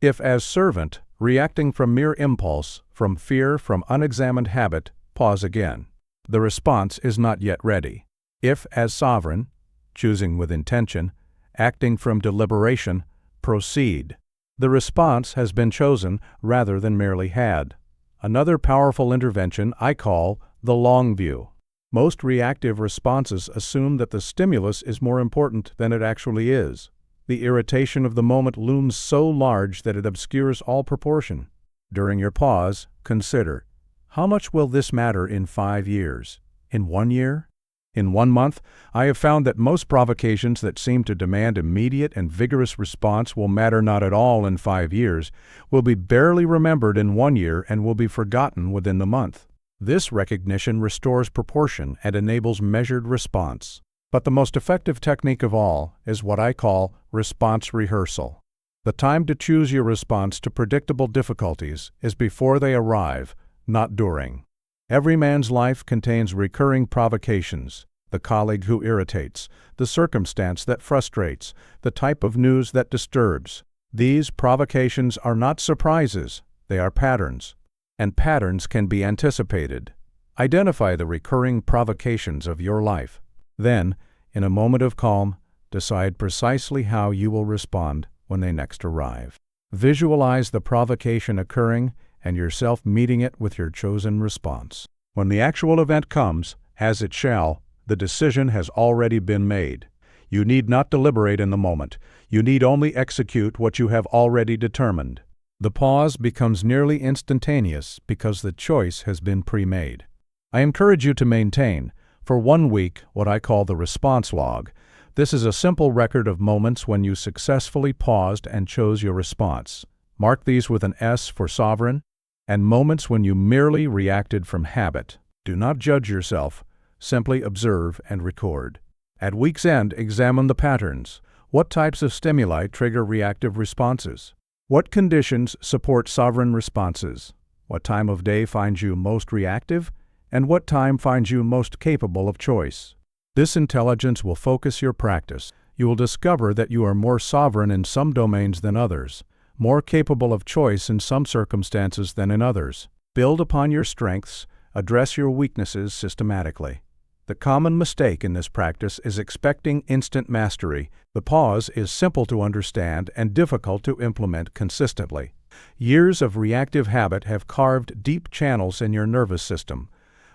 If as servant, reacting from mere impulse, from fear, from unexamined habit, pause again. The response is not yet ready. If as sovereign, choosing with intention, acting from deliberation, proceed. The response has been chosen rather than merely had. Another powerful intervention I call the long view. Most reactive responses assume that the stimulus is more important than it actually is. The irritation of the moment looms so large that it obscures all proportion. During your pause, consider, how much will this matter in 5 years? In 1 year? In 1 month? I have found that most provocations that seem to demand immediate and vigorous response will matter not at all in 5 years, will be barely remembered in 1 year, and will be forgotten within the month. This recognition restores proportion and enables measured response. But the most effective technique of all is what I call response rehearsal. The time to choose your response to predictable difficulties is before they arrive, not during. Every man's life contains recurring provocations: the colleague who irritates, the circumstance that frustrates, the type of news that disturbs. These provocations are not surprises, they are patterns. And patterns can be anticipated. Identify the recurring provocations of your life. Then, in a moment of calm, decide precisely how you will respond when they next arrive. Visualize the provocation occurring and yourself meeting it with your chosen response. When the actual event comes, as it shall, the decision has already been made. You need not deliberate in the moment. You need only execute what you have already determined. The pause becomes nearly instantaneous because the choice has been pre-made. I encourage you to maintain, for 1 week, what I call the response log. This is a simple record of moments when you successfully paused and chose your response. Mark these with an S for sovereign, and moments when you merely reacted from habit. Do not judge yourself, simply observe and record. At week's end, examine the patterns. What types of stimuli trigger reactive responses? What conditions support sovereign responses? What time of day finds you most reactive? And what time finds you most capable of choice? This intelligence will focus your practice. You will discover that you are more sovereign in some domains than others, more capable of choice in some circumstances than in others. Build upon your strengths, address your weaknesses systematically. The common mistake in this practice is expecting instant mastery. The pause is simple to understand and difficult to implement consistently. Years of reactive habit have carved deep channels in your nervous system.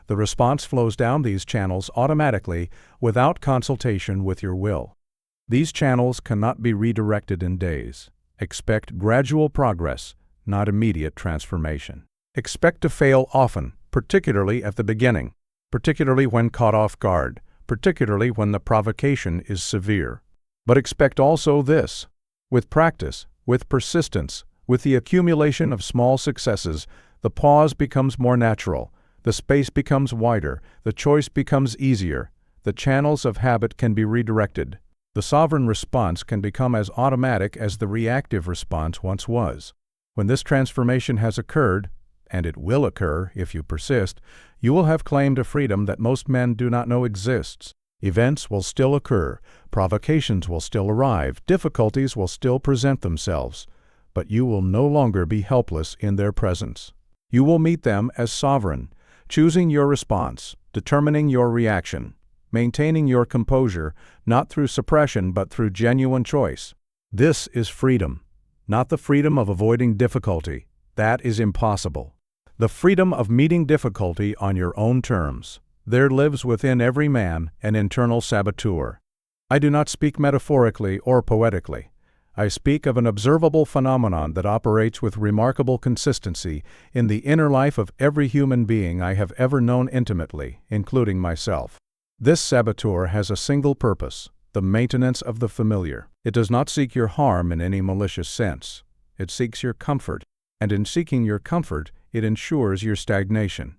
The response flows down these channels automatically without consultation with your will. These channels cannot be redirected in days. Expect gradual progress, not immediate transformation. Expect to fail often, particularly at the beginning, particularly when caught off guard, particularly when the provocation is severe. But expect also this: with practice, with persistence, with the accumulation of small successes, the pause becomes more natural, the space becomes wider, the choice becomes easier, the channels of habit can be redirected. The sovereign response can become as automatic as the reactive response once was. When this transformation has occurred, and it will occur if you persist, you will have claimed a freedom that most men do not know exists. Events will still occur, provocations will still arrive, difficulties will still present themselves, but you will no longer be helpless in their presence. You will meet them as sovereign, choosing your response, determining your reaction, maintaining your composure, not through suppression but through genuine choice. This is freedom, not the freedom of avoiding difficulty. That is impossible. The freedom of meeting difficulty on your own terms. There lives within every man an internal saboteur. I do not speak metaphorically or poetically. I speak of an observable phenomenon that operates with remarkable consistency in the inner life of every human being I have ever known intimately, including myself. This saboteur has a single purpose: the maintenance of the familiar. It does not seek your harm in any malicious sense. It seeks your comfort, and in seeking your comfort, it ensures your stagnation.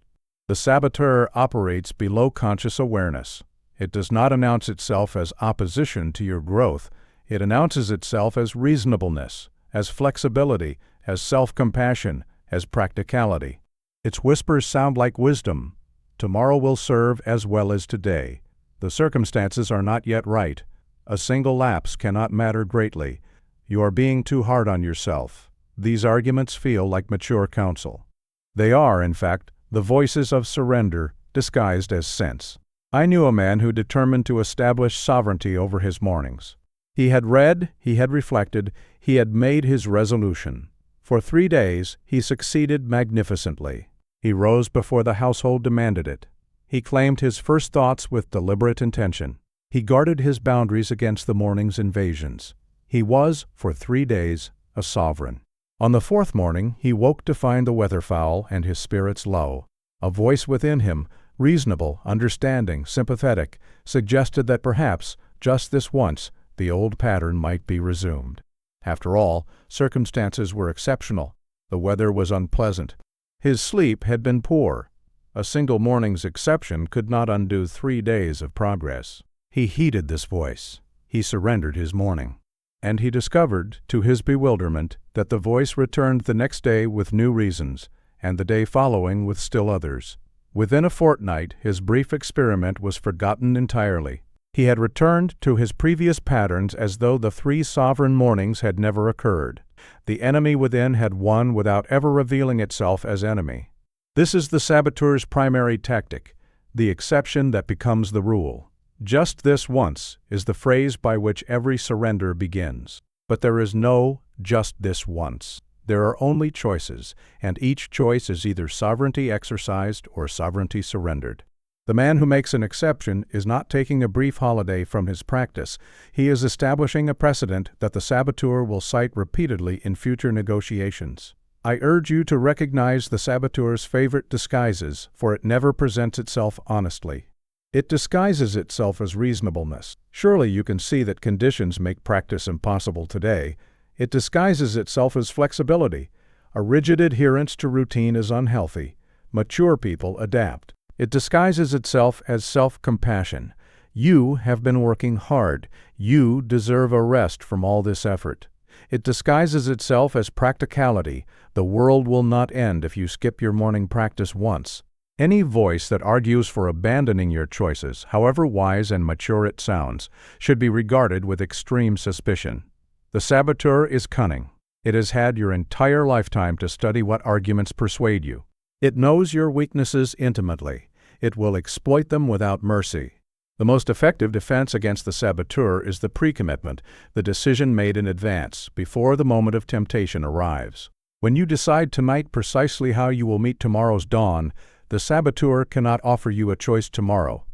The saboteur operates below conscious awareness. It does not announce itself as opposition to your growth. It announces itself as reasonableness, as flexibility, as self-compassion, as practicality. Its whispers sound like wisdom. Tomorrow will serve as well as today. The circumstances are not yet right. A single lapse cannot matter greatly. You are being too hard on yourself. These arguments feel like mature counsel. They are, in fact, the voices of surrender disguised as sense. I knew a man who determined to establish sovereignty over his mornings. He had read, he had reflected, he had made his resolution. For 3 days he succeeded magnificently. He rose before the household demanded it. He claimed his first thoughts with deliberate intention. He guarded his boundaries against the morning's invasions. He was, for 3 days, a sovereign. On the 4th morning he woke to find the weather foul and his spirits low. A voice within him, reasonable, understanding, sympathetic, suggested that perhaps, just this once, the old pattern might be resumed. After all, circumstances were exceptional. The weather was unpleasant. His sleep had been poor. A single morning's exception could not undo 3 days of progress. He heeded this voice. He surrendered his morning. And he discovered, to his bewilderment, that the voice returned the next day with new reasons, and the day following with still others. Within a fortnight, his brief experiment was forgotten entirely. He had returned to his previous patterns as though the 3 sovereign mornings had never occurred. The enemy within had won without ever revealing itself as enemy. This is the saboteur's primary tactic, the exception that becomes the rule. Just this once is the phrase by which every surrender begins. But there is no just this once. There are only choices, and each choice is either sovereignty exercised or sovereignty surrendered. The man who makes an exception is not taking a brief holiday from his practice. He is establishing a precedent that the saboteur will cite repeatedly in future negotiations. I urge you to recognize the saboteur's favorite disguises, for it never presents itself honestly. It disguises itself as reasonableness. Surely you can see that conditions make practice impossible today. It disguises itself as flexibility. A rigid adherence to routine is unhealthy. Mature people adapt. It disguises itself as self-compassion. You have been working hard. You deserve a rest from all this effort. It disguises itself as practicality. The world will not end if you skip your morning practice once. Any voice that argues for abandoning your choices, however wise and mature it sounds, should be regarded with extreme suspicion. The saboteur is cunning. It has had your entire lifetime to study what arguments persuade you. It knows your weaknesses intimately. It will exploit them without mercy. The most effective defense against the saboteur is the pre-commitment, the decision made in advance, before the moment of temptation arrives. When you decide tonight precisely how you will meet tomorrow's dawn, the saboteur cannot offer you a choice tomorrow.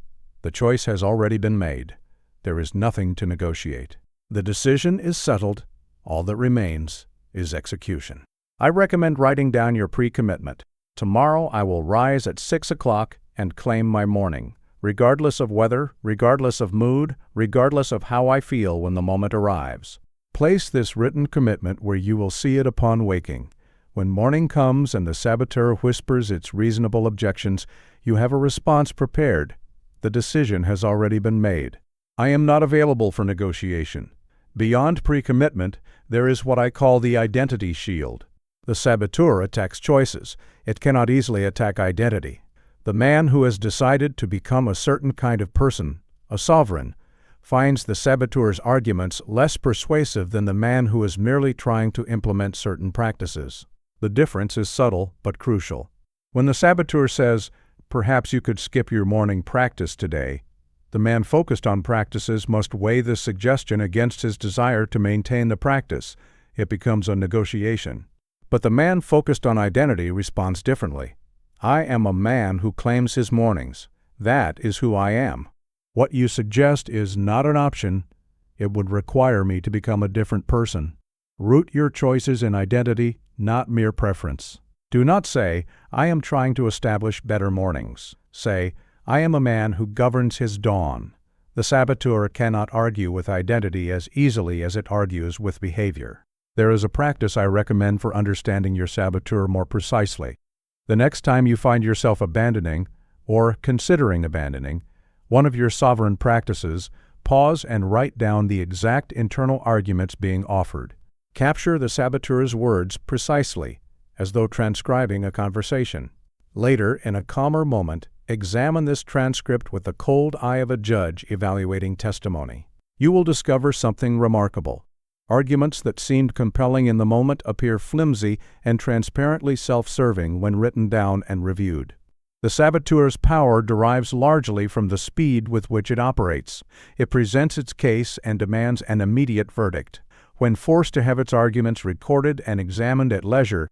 The choice has already been made. There is nothing to negotiate. The decision is settled. All that remains is execution. I recommend writing down your pre-commitment. Tomorrow I will rise at 6 o'clock and claim my morning, regardless of weather, regardless of mood, regardless of how I feel when the moment arrives. Place this written commitment where you will see it upon waking. When morning comes and the saboteur whispers its reasonable objections, you have a response prepared. The decision has already been made. I am not available for negotiation. Beyond pre-commitment, there is what I call the identity shield. The saboteur attacks choices. It cannot easily attack identity. The man who has decided to become a certain kind of person, a sovereign, finds the saboteur's arguments less persuasive than the man who is merely trying to implement certain practices. The difference is subtle but crucial. When the saboteur says, "Perhaps you could skip your morning practice today," the man focused on practices must weigh this suggestion against his desire to maintain the practice. It becomes a negotiation. But the man focused on identity responds differently. I am a man who claims his mornings. That is who I am. What you suggest is not an option. It would require me to become a different person. Root your choices in identity, not mere preference. Do not say, "I am trying to establish better mornings." Say, "I am a man who governs his dawn." The saboteur cannot argue with identity as easily as it argues with behavior. There is a practice I recommend for understanding your saboteur more precisely. The next time you find yourself abandoning, or considering abandoning, one of your sovereign practices, pause and write down the exact internal arguments being offered. Capture the saboteur's words precisely, as though transcribing a conversation. Later, in a calmer moment, examine this transcript with the cold eye of a judge evaluating testimony. you will discover something remarkable. Arguments that seemed compelling in the moment appear flimsy and transparently self-serving when written down and reviewed. The saboteur's power derives largely from the speed with which it operates. It presents its case and demands an immediate verdict. When forced to have its arguments recorded and examined at leisure,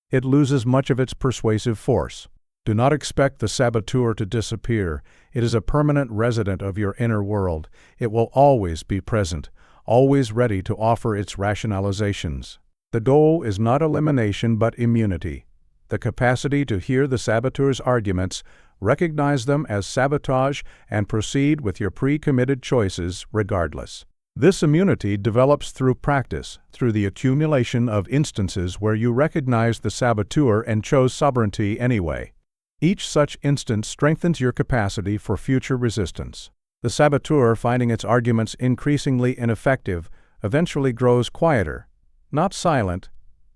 it loses much of its persuasive force. Do not expect the saboteur to disappear. It is a permanent resident of your inner world. It will always be present, always ready to offer its rationalizations. The goal is not elimination but immunity. The capacity to hear the saboteur's arguments, recognize them as sabotage, and proceed with your pre-committed choices regardless. This immunity develops through practice, through the accumulation of instances where you recognized the saboteur and chose sovereignty anyway. Each such instance strengthens your capacity for future resistance. The saboteur, finding its arguments increasingly ineffective, eventually grows quieter. Not silent,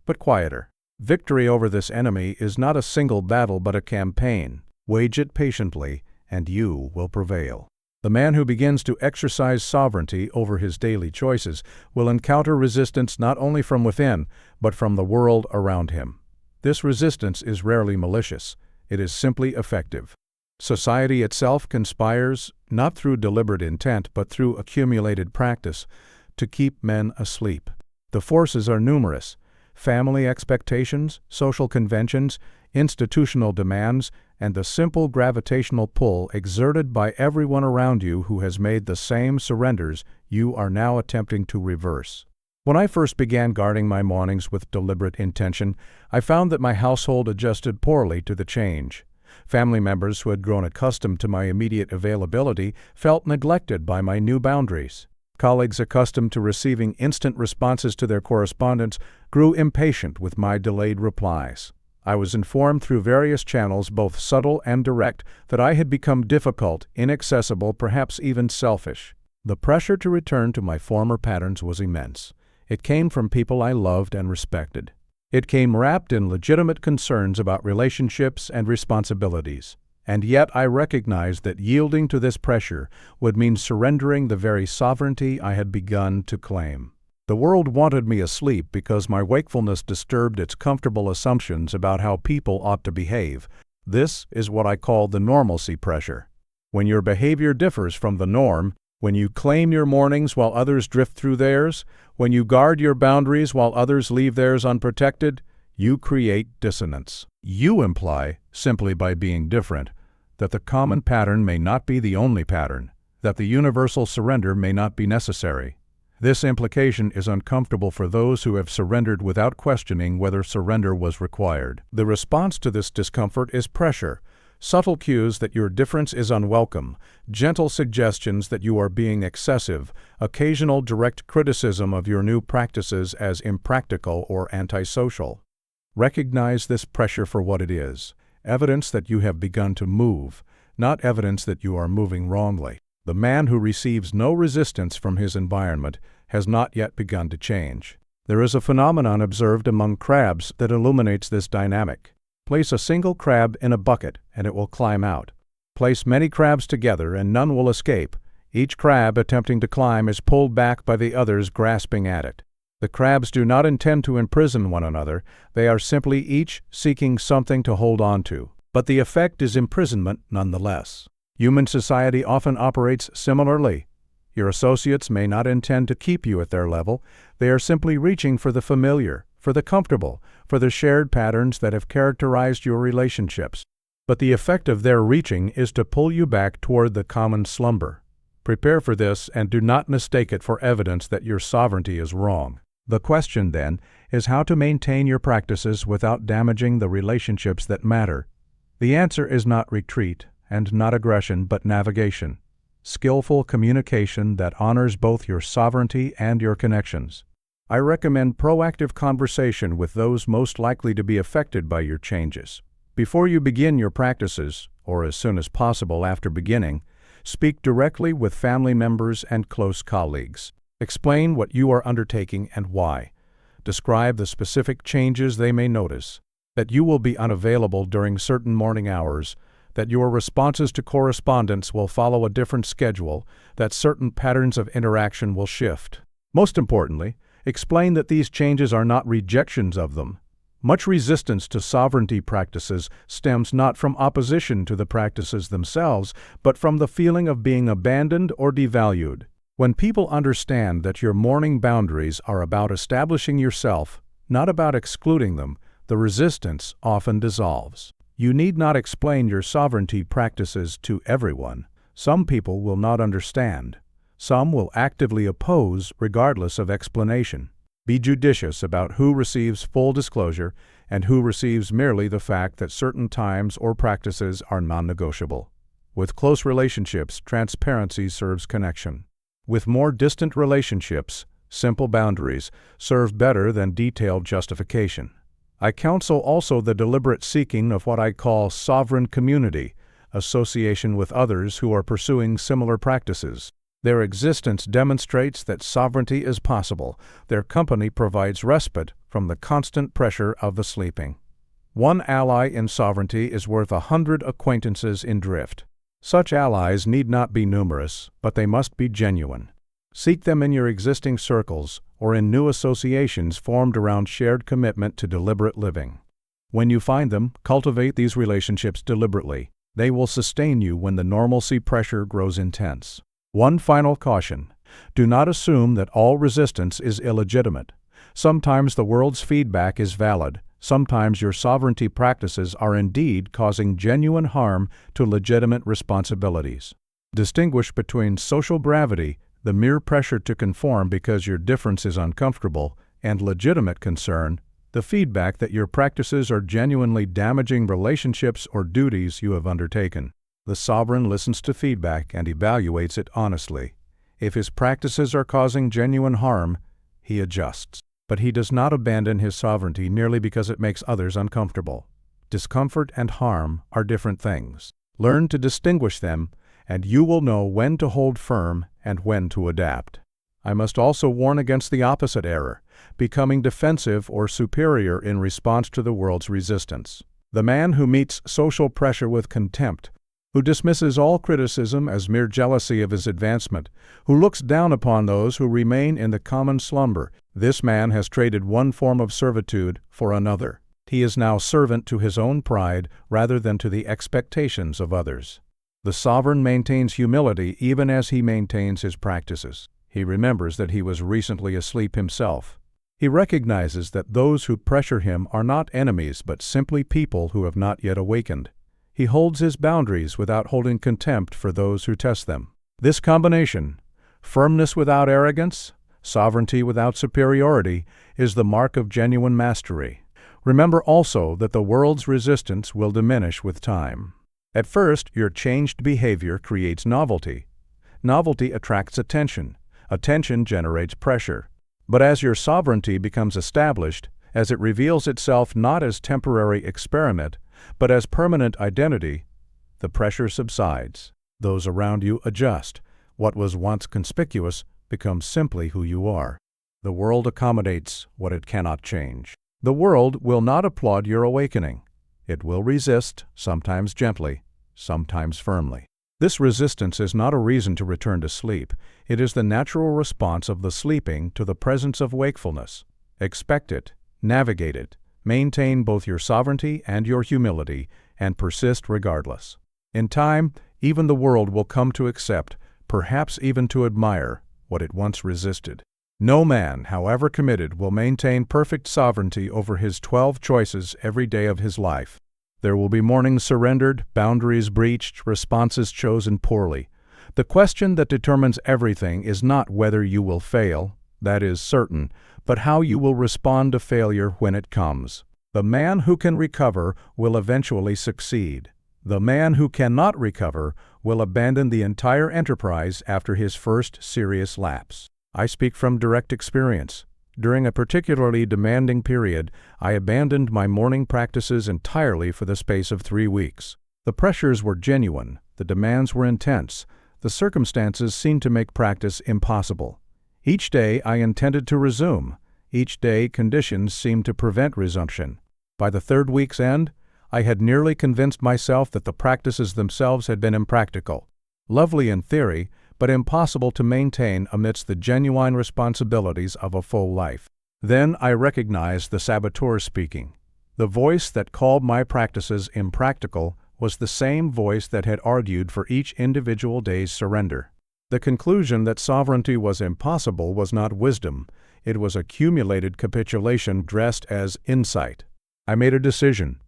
but quieter. Victory over this enemy is not a single battle but a campaign. Wage it patiently, and you will prevail. The man who begins to exercise sovereignty over his daily choices will encounter resistance not only from within, but from the world around him. This resistance is rarely malicious. It is simply effective. Society itself conspires, not through deliberate intent but through accumulated practice, to keep men asleep. The forces are numerous: family expectations, social conventions, institutional demands, and the simple gravitational pull exerted by everyone around you who has made the same surrenders you are now attempting to reverse. When I first began guarding my mornings with deliberate intention, I found that my household adjusted poorly to the change. Family members who had grown accustomed to my immediate availability felt neglected by my new boundaries. Colleagues accustomed to receiving instant responses to their correspondence grew impatient with my delayed replies. I was informed through various channels, both subtle and direct, that I had become difficult, inaccessible, perhaps even selfish. The pressure to return to my former patterns was immense. It came from people I loved and respected. It came wrapped in legitimate concerns about relationships and responsibilities. And yet I recognized that yielding to this pressure would mean surrendering the very sovereignty I had begun to claim. The world wanted me asleep because my wakefulness disturbed its comfortable assumptions about how people ought to behave. This is what I call the normalcy pressure. When your behavior differs from the norm, when you claim your mornings while others drift through theirs, when you guard your boundaries while others leave theirs unprotected, you create dissonance. You imply, simply by being different, that the common pattern may not be the only pattern, that the universal surrender may not be necessary. This implication is uncomfortable for those who have surrendered without questioning whether surrender was required. The response to this discomfort is pressure, subtle cues that your difference is unwelcome, gentle suggestions that you are being excessive, occasional direct criticism of your new practices as impractical or antisocial. Recognize this pressure for what it is, evidence that you have begun to move, not evidence that you are moving wrongly. The man who receives no resistance from his environment has not yet begun to change. There is a phenomenon observed among crabs that illuminates this dynamic. Place a single crab in a bucket and it will climb out. Place many crabs together and none will escape. Each crab attempting to climb is pulled back by the others grasping at it. The crabs do not intend to imprison one another, they are simply each seeking something to hold on to. But the effect is imprisonment nonetheless. Human society often operates similarly. Your associates may not intend to keep you at their level, they are simply reaching for the familiar, for the comfortable, for the shared patterns that have characterized your relationships. But the effect of their reaching is to pull you back toward the common slumber. Prepare for this and do not mistake it for evidence that your sovereignty is wrong. The question, then, is how to maintain your practices without damaging the relationships that matter. The answer is not retreat and not aggression, but navigation. Skillful communication that honors both your sovereignty and your connections. I recommend proactive conversation with those most likely to be affected by your changes. Before you begin your practices, or as soon as possible after beginning, speak directly with family members and close colleagues. Explain what you are undertaking and why. Describe the specific changes they may notice. That you will be unavailable during certain morning hours, that your responses to correspondence will follow a different schedule, that certain patterns of interaction will shift. Most importantly, explain that these changes are not rejections of them. Much resistance to sovereignty practices stems not from opposition to the practices themselves, but from the feeling of being abandoned or devalued. When people understand that your morning boundaries are about establishing yourself, not about excluding them, the resistance often dissolves. You need not explain your sovereignty practices to everyone. Some people will not understand. Some will actively oppose regardless of explanation. Be judicious about who receives full disclosure and who receives merely the fact that certain times or practices are non-negotiable. With close relationships, transparency serves connection. With more distant relationships, simple boundaries serve better than detailed justification. I counsel also the deliberate seeking of what I call sovereign community, association with others who are pursuing similar practices. Their existence demonstrates that sovereignty is possible. Their company provides respite from the constant pressure of the sleeping. One ally in sovereignty is worth 100 acquaintances in drift. Such allies need not be numerous, but they must be genuine. Seek them in your existing circles or in new associations formed around shared commitment to deliberate living. When you find them, cultivate these relationships deliberately. They will sustain you when the normalcy pressure grows intense. One final caution: do not assume that all resistance is illegitimate. Sometimes the world's feedback is valid. Sometimes your sovereignty practices are indeed causing genuine harm to legitimate responsibilities. Distinguish between social gravity, the mere pressure to conform because your difference is uncomfortable, and legitimate concern, the feedback that your practices are genuinely damaging relationships or duties you have undertaken. The sovereign listens to feedback and evaluates it honestly. If his practices are causing genuine harm, he adjusts. But he does not abandon his sovereignty merely because it makes others uncomfortable. Discomfort and harm are different things. Learn to distinguish them, and you will know when to hold firm and when to adapt. I must also warn against the opposite error, becoming defensive or superior in response to the world's resistance. The man who meets social pressure with contempt, who dismisses all criticism as mere jealousy of his advancement, who looks down upon those who remain in the common slumber, this man has traded one form of servitude for another. He is now servant to his own pride rather than to the expectations of others. The sovereign maintains humility even as he maintains his practices. He remembers that he was recently asleep himself. He recognizes that those who pressure him are not enemies but simply people who have not yet awakened. He holds his boundaries without holding contempt for those who test them. This combination, firmness without arrogance, sovereignty without superiority, is the mark of genuine mastery. Remember also that the world's resistance will diminish with time. At first, your changed behavior creates novelty. Novelty attracts attention. Attention generates pressure. But as your sovereignty becomes established, as it reveals itself not as temporary experiment, but as permanent identity, the pressure subsides. Those around you adjust. What was once conspicuous becomes simply who you are. The world accommodates what it cannot change. The world will not applaud your awakening. It will resist, sometimes gently, sometimes firmly. This resistance is not a reason to return to sleep. It is the natural response of the sleeping to the presence of wakefulness. Expect it, navigate it, maintain both your sovereignty and your humility, and persist regardless. In time, even the world will come to accept, perhaps even to admire, what it once resisted. No man, however committed, will maintain perfect sovereignty over his 12 choices every day of his life. There will be mornings surrendered, boundaries breached, responses chosen poorly. The question that determines everything is not whether you will fail, that is certain, but how you will respond to failure when it comes. The man who can recover will eventually succeed. The man who cannot recover will abandon the entire enterprise after his first serious lapse. I speak from direct experience. During a particularly demanding period, I abandoned my morning practices entirely for the space of 3 weeks. The pressures were genuine, the demands were intense, the circumstances seemed to make practice impossible. Each day I intended to resume. Each day conditions seemed to prevent resumption. By the 3rd week's end, I had nearly convinced myself that the practices themselves had been impractical. Lovely in theory, but impossible to maintain amidst the genuine responsibilities of a full life. Then I recognized the saboteur speaking. The voice that called my practices impractical was the same voice that had argued for each individual day's surrender. The conclusion that sovereignty was impossible was not wisdom. It was accumulated capitulation dressed as insight. I made a decision.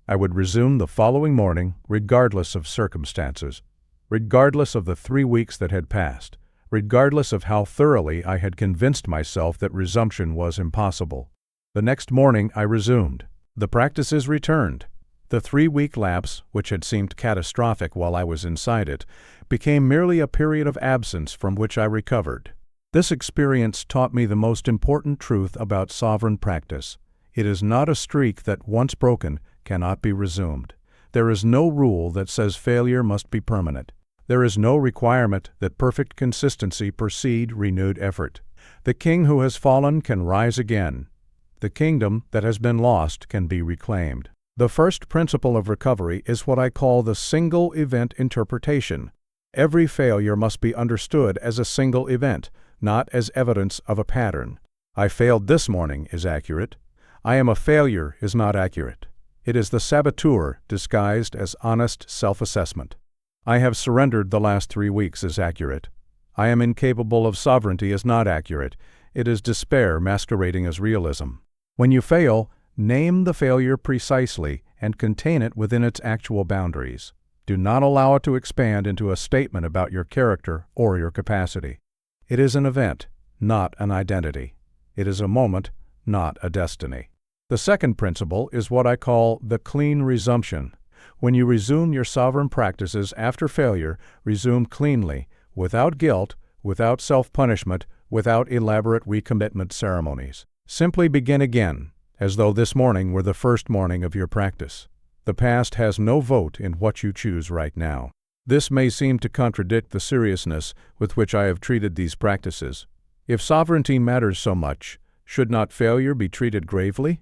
I would resume the following morning, regardless of circumstances, regardless of the 3 weeks that had passed, regardless of how thoroughly I had convinced myself that resumption was impossible. The next morning I resumed. The practices returned. The 3-week lapse, which had seemed catastrophic while I was inside it, became merely a period of absence from which I recovered. This experience taught me the most important truth about sovereign practice. It is not a streak that, once broken, cannot be resumed. There is no rule that says failure must be permanent. There is no requirement that perfect consistency precede renewed effort. The king who has fallen can rise again. The kingdom that has been lost can be reclaimed. The first principle of recovery is what I call the single event interpretation. Every failure must be understood as a single event, not as evidence of a pattern. I failed this morning is accurate. I am a failure is not accurate. It is the saboteur disguised as honest self-assessment. I have surrendered the last 3 weeks is accurate. I am incapable of sovereignty is not accurate. It is despair masquerading as realism. When you fail, name the failure precisely and contain it within its actual boundaries. Do not allow it to expand into a statement about your character or your capacity. It is an event, not an identity. It is a moment, not a destiny. The second principle is what I call the clean resumption. When you resume your sovereign practices after failure, resume cleanly, without guilt, without self-punishment, without elaborate recommitment ceremonies. Simply begin again, as though this morning were the first morning of your practice. The past has no vote in what you choose right now. This may seem to contradict the seriousness with which I have treated these practices. If sovereignty matters so much, should not failure be treated gravely?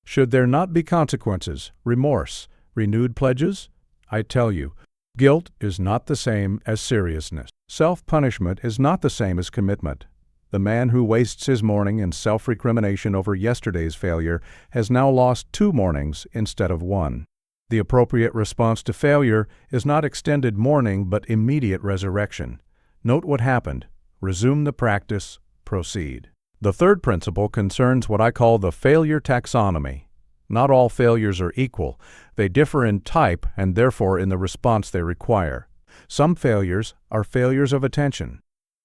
Should there not be consequences, remorse, renewed pledges? I tell you, guilt is not the same as seriousness. Self-punishment is not the same as commitment. The man who wastes his morning in self-recrimination over yesterday's failure has now lost 2 mornings instead of 1. The appropriate response to failure is not extended mourning but immediate resurrection. Note what happened. Resume the practice. Proceed. The third principle concerns what I call the failure taxonomy. Not all failures are equal. They differ in type and therefore in the response they require. Some failures are failures of attention.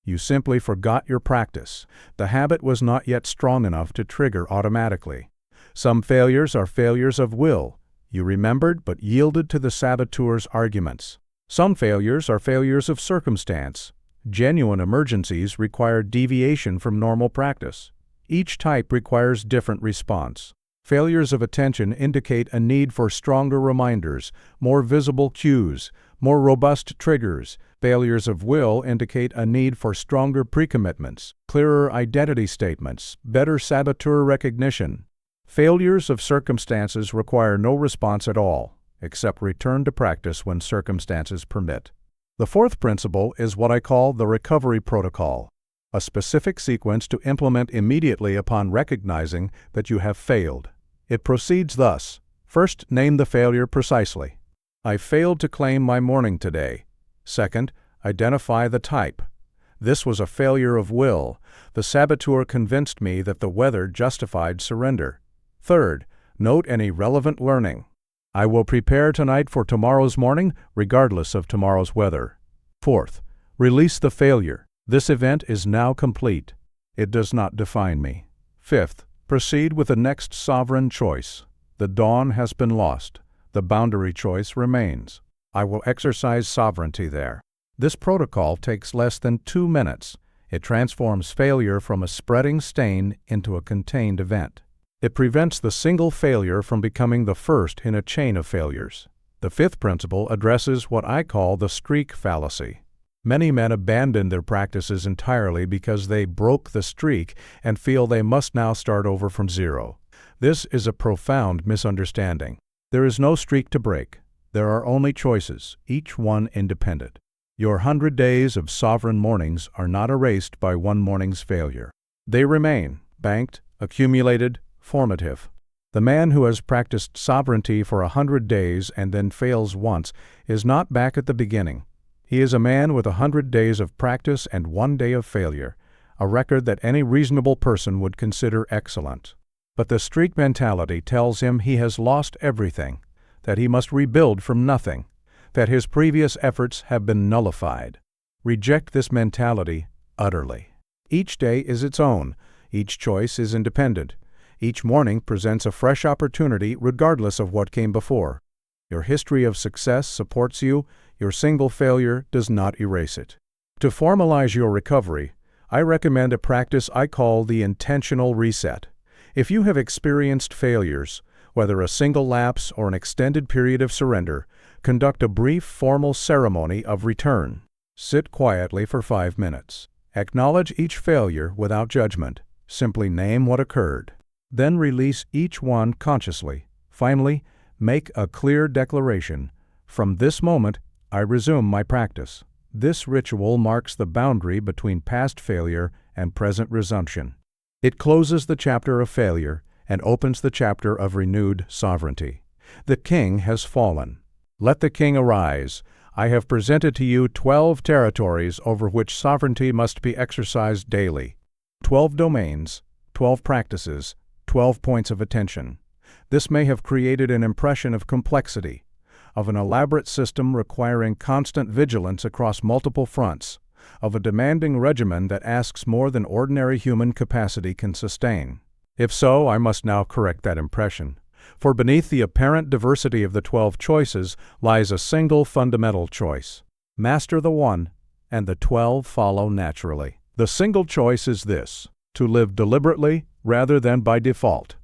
You simply forgot your practice. The habit was not yet strong enough to trigger automatically. Some failures are failures of will. You remembered but yielded to the saboteur's arguments. Some failures are failures of circumstance. Genuine emergencies require deviation from normal practice. Each type requires different response. Failures of attention indicate a need for stronger reminders, more visible cues, more robust triggers. Failures of will indicate a need for stronger pre-commitments, clearer identity statements, better saboteur recognition. Failures of circumstances require no response at all, except return to practice when circumstances permit. The fourth principle is what I call the recovery protocol, a specific sequence to implement immediately upon recognizing that you have failed. It proceeds thus. First, name the failure precisely. I failed to claim my morning today. Second, identify the type. This was a failure of will. The saboteur convinced me that the weather justified surrender. Third, note any relevant learning. I will prepare tonight for tomorrow's morning, regardless of tomorrow's weather. Fourth, release the failure. This event is now complete. It does not define me. Fifth, proceed with the next sovereign choice. The dawn has been lost. The boundary choice remains. I will exercise sovereignty there. This protocol takes less than 2 minutes. It transforms failure from a spreading stain into a contained event. It prevents the single failure from becoming the first in a chain of failures. The fifth principle addresses what I call the streak fallacy. Many men abandon their practices entirely because they broke the streak and feel they must now start over from zero. This is a profound misunderstanding. There is no streak to break. There are only choices, each one independent. Your 100 days of sovereign mornings are not erased by one morning's failure. They remain, banked, accumulated, formative. The man who has practiced sovereignty for 100 days and then fails once is not back at the beginning. He is a man with 100 days of practice and 1 day of failure, a record that any reasonable person would consider excellent. But the streak mentality tells him he has lost everything, that he must rebuild from nothing, that his previous efforts have been nullified. Reject this mentality utterly. Each day is its own. Each choice is independent. Each morning presents a fresh opportunity regardless of what came before. Your history of success supports you. Your single failure does not erase it. To formalize your recovery, I recommend a practice I call the intentional reset. If you have experienced failures, whether a single lapse or an extended period of surrender, conduct a brief formal ceremony of return. Sit quietly for 5 minutes. Acknowledge each failure without judgment. Simply name what occurred. Then release each one consciously. Finally, make a clear declaration. From this moment, I resume my practice. This ritual marks the boundary between past failure and present resumption. It closes the chapter of failure and opens the chapter of renewed sovereignty. The king has fallen. Let the king arise. I have presented to you 12 territories over which sovereignty must be exercised daily. 12 domains, 12 practices, 12 points of attention. This may have created an impression of complexity, of an elaborate system requiring constant vigilance across multiple fronts, of a demanding regimen that asks more than ordinary human capacity can sustain. If so, I must now correct that impression. For beneath the apparent diversity of the 12 choices lies a single fundamental choice. Master the one, and the 12 follow naturally. The single choice is this: to live deliberately rather than by default.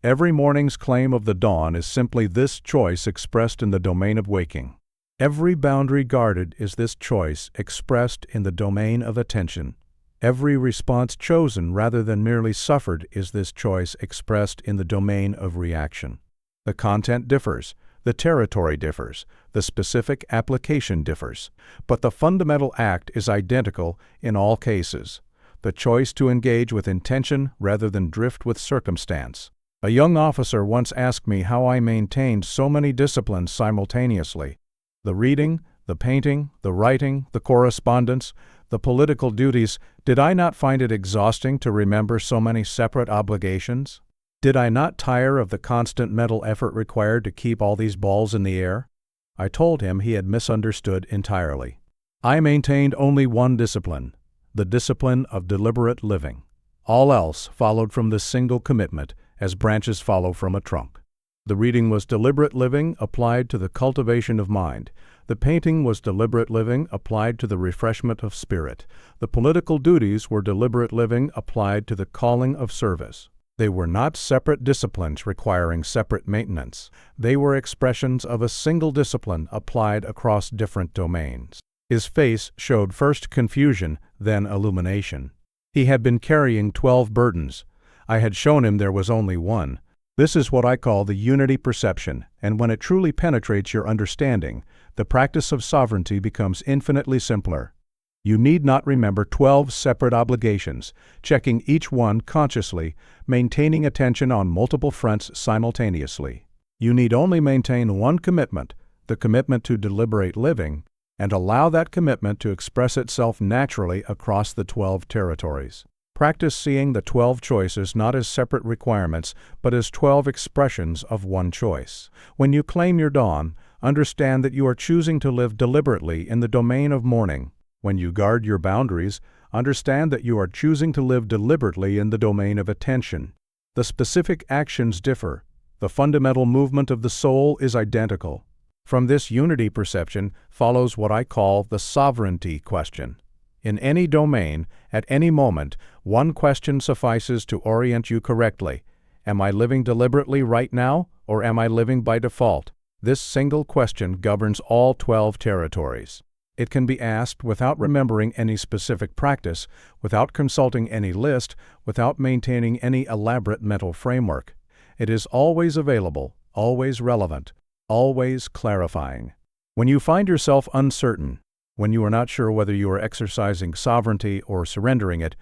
Every morning's claim of the dawn is simply this choice expressed in the domain of waking. Every boundary guarded is this choice expressed in the domain of attention. Every response chosen rather than merely suffered is this choice expressed in the domain of reaction. The content differs, the territory differs, the specific application differs, but the fundamental act is identical in all cases. The choice to engage with intention rather than drift with circumstance. A young officer once asked me how I maintained so many disciplines simultaneously. The reading, the painting, the writing, the correspondence, the political duties, did I not find it exhausting to remember so many separate obligations? Did I not tire of the constant mental effort required to keep all these balls in the air? I told him he had misunderstood entirely. I maintained only one discipline, the discipline of deliberate living. All else followed from this single commitment, as branches follow from a trunk. The reading was deliberate living applied to the cultivation of mind. The painting was deliberate living applied to the refreshment of spirit. The political duties were deliberate living applied to the calling of service. They were not separate disciplines requiring separate maintenance. They were expressions of a single discipline applied across different domains. His face showed first confusion, then illumination. He had been carrying 12 burdens. I had shown him there was only one. This is what I call the unity perception, and when it truly penetrates your understanding, the practice of sovereignty becomes infinitely simpler. You need not remember 12 separate obligations, checking each one consciously, maintaining attention on multiple fronts simultaneously. You need only maintain one commitment, the commitment to deliberate living, and allow that commitment to express itself naturally across the 12 territories. Practice seeing the 12 choices not as separate requirements, but as 12 expressions of one choice. When you claim your dawn, understand that you are choosing to live deliberately in the domain of morning. When you guard your boundaries, understand that you are choosing to live deliberately in the domain of attention. The specific actions differ. The fundamental movement of the soul is identical. From this unity perception follows what I call the sovereignty question. In any domain, at any moment, one question suffices to orient you correctly. Am I living deliberately right now, or am I living by default? This single question governs all 12 territories. It can be asked without remembering any specific practice, without consulting any list, without maintaining any elaborate mental framework. It is always available, always relevant, always clarifying. When you find yourself uncertain, when you are not sure whether you are exercising sovereignty or surrendering it,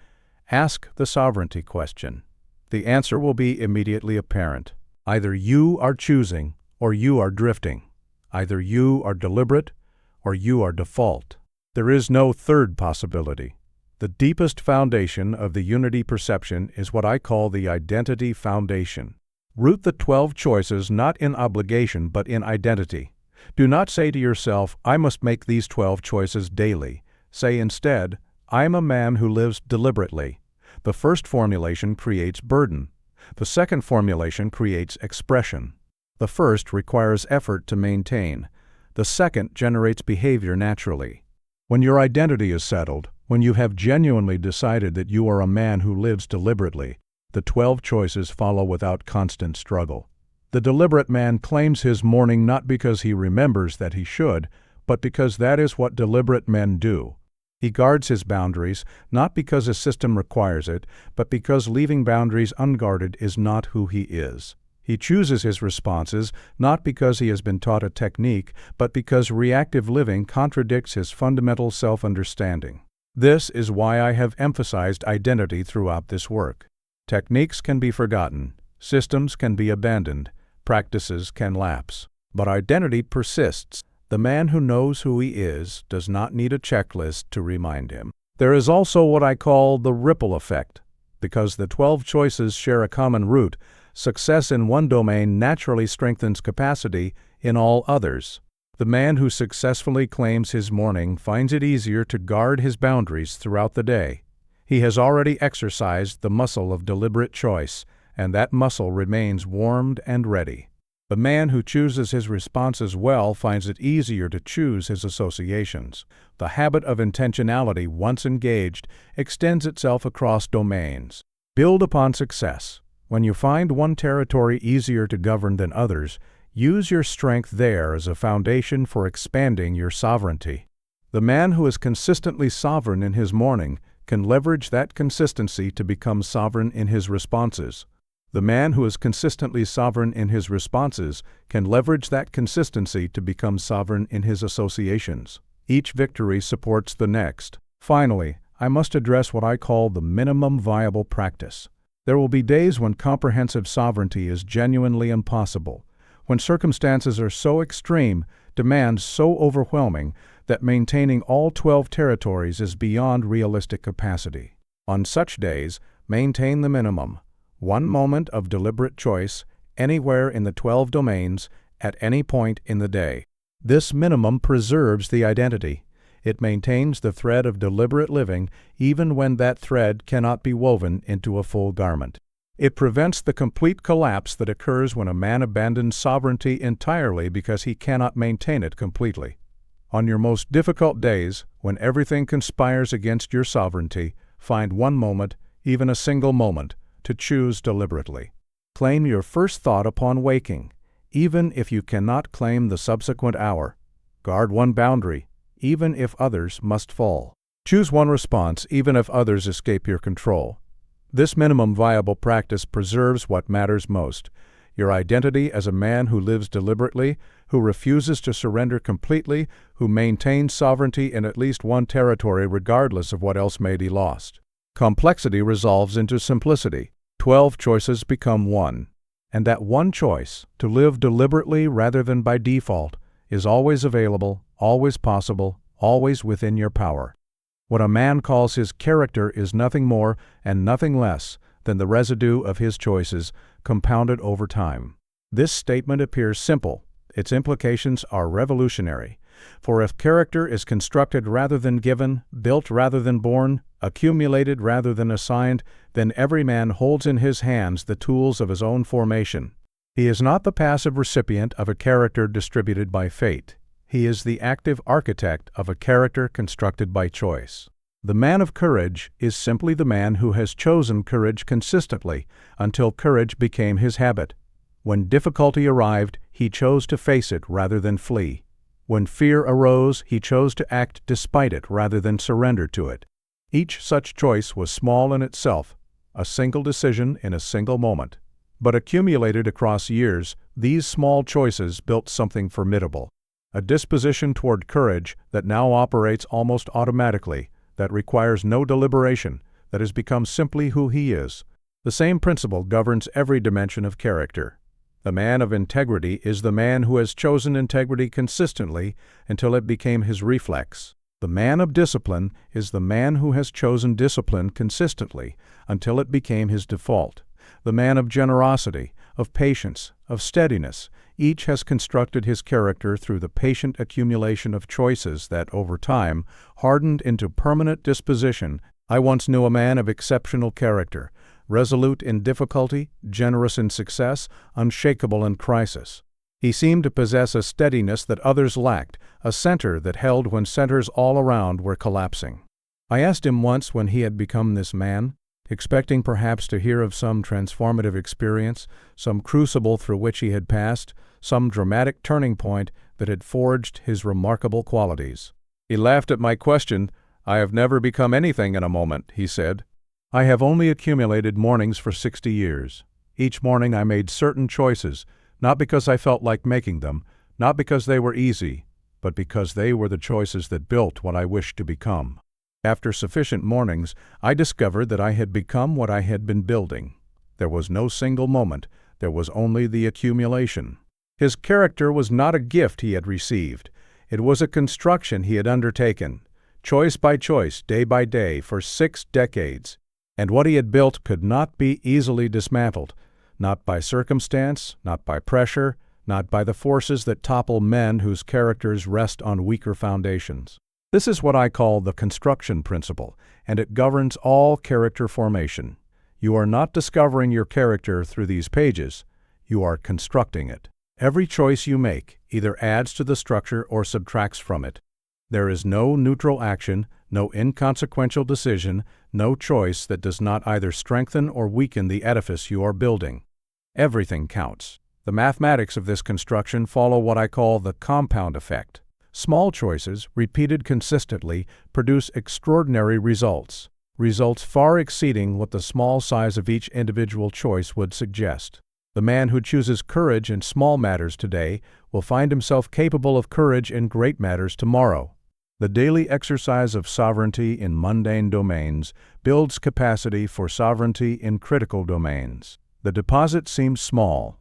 ask the sovereignty question. The answer will be immediately apparent. Either you are choosing or you are drifting. Either you are deliberate or you are default. There is no third possibility. The deepest foundation of the unity perception is what I call the identity foundation. Root the 12 choices not in obligation but in identity. Do not say to yourself, I must make these 12 choices daily. Say instead, I am a man who lives deliberately. The first formulation creates burden. The second formulation creates expression. The first requires effort to maintain. The second generates behavior naturally. When your identity is settled, when you have genuinely decided that you are a man who lives deliberately, the 12 choices follow without constant struggle. The deliberate man claims his morning not because he remembers that he should, but because that is what deliberate men do. He guards his boundaries, not because his system requires it, but because leaving boundaries unguarded is not who he is. He chooses his responses, not because he has been taught a technique, but because reactive living contradicts his fundamental self-understanding. This is why I have emphasized identity throughout this work. Techniques can be forgotten, systems can be abandoned, practices can lapse, but identity persists. The man who knows who he is does not need a checklist to remind him. There is also what I call the ripple effect. Because the 12 choices share a common root, success in one domain naturally strengthens capacity in all others. The man who successfully claims his morning finds it easier to guard his boundaries throughout the day. He has already exercised the muscle of deliberate choice, and that muscle remains warmed and ready. The man who chooses his responses well finds it easier to choose his associations. The habit of intentionality, once engaged, extends itself across domains. Build upon success. When you find one territory easier to govern than others, use your strength there as a foundation for expanding your sovereignty. The man who is consistently sovereign in his morning can leverage that consistency to become sovereign in his responses. The man who is consistently sovereign in his responses can leverage that consistency to become sovereign in his associations. Each victory supports the next. Finally, I must address what I call the minimum viable practice. There will be days when comprehensive sovereignty is genuinely impossible, when circumstances are so extreme, demands so overwhelming, that maintaining all 12 territories is beyond realistic capacity. On such days, maintain the minimum. One moment of deliberate choice, anywhere in the 12 domains, at any point in the day. This minimum preserves the identity. It maintains the thread of deliberate living even when that thread cannot be woven into a full garment. It prevents the complete collapse that occurs when a man abandons sovereignty entirely because he cannot maintain it completely. On your most difficult days, when everything conspires against your sovereignty, find one moment, even a single moment, to choose deliberately. Claim your first thought upon waking, even if you cannot claim the subsequent hour. Guard one boundary, even if others must fall. Choose one response, even if others escape your control. This minimum viable practice preserves what matters most: your identity as a man who lives deliberately, who refuses to surrender completely, who maintains sovereignty in at least one territory regardless of what else may be lost. Complexity resolves into simplicity. 12 choices become one. And that one choice, to live deliberately rather than by default, is always available, always possible, always within your power. What a man calls his character is nothing more and nothing less than the residue of his choices, compounded over time. This statement appears simple. Its implications are revolutionary. For if character is constructed rather than given, built rather than born, accumulated rather than assigned, then every man holds in his hands the tools of his own formation. He is not the passive recipient of a character distributed by fate. He is the active architect of a character constructed by choice. The man of courage is simply the man who has chosen courage consistently until courage became his habit. When difficulty arrived, he chose to face it rather than flee. When fear arose, he chose to act despite it rather than surrender to it. Each such choice was small in itself, a single decision in a single moment. But accumulated across years, these small choices built something formidable. A disposition toward courage that now operates almost automatically, that requires no deliberation, that has become simply who he is. The same principle governs every dimension of character. The man of integrity is the man who has chosen integrity consistently until it became his reflex. The man of discipline is the man who has chosen discipline consistently until it became his default. The man of generosity, of patience, of steadiness, each has constructed his character through the patient accumulation of choices that, over time, hardened into permanent disposition. I once knew a man of exceptional character, resolute in difficulty, generous in success, unshakable in crisis. He seemed to possess a steadiness that others lacked, a center that held when centers all around were collapsing. I asked him once when he had become this man, expecting perhaps to hear of some transformative experience, some crucible through which he had passed, some dramatic turning point that had forged his remarkable qualities. He laughed at my question. "I have never become anything in a moment," he said. "I have only accumulated mornings for 60 years. Each morning I made certain choices, not because I felt like making them, not because they were easy, but because they were the choices that built what I wished to become. After sufficient mornings, I discovered that I had become what I had been building. There was no single moment, there was only the accumulation." His character was not a gift he had received. It was a construction he had undertaken, choice by choice, day by day, for 6 decades. And what he had built could not be easily dismantled, not by circumstance, not by pressure, not by the forces that topple men whose characters rest on weaker foundations. This is what I call the construction principle, and it governs all character formation. You are not discovering your character through these pages, you are constructing it. Every choice you make either adds to the structure or subtracts from it. There is no neutral action, no inconsequential decision, no choice that does not either strengthen or weaken the edifice you are building. Everything counts. The mathematics of this construction follow what I call the compound effect. Small choices, repeated consistently, produce extraordinary results, results far exceeding what the small size of each individual choice would suggest. The man who chooses courage in small matters today will find himself capable of courage in great matters tomorrow. The daily exercise of sovereignty in mundane domains builds capacity for sovereignty in critical domains. The deposit seems small.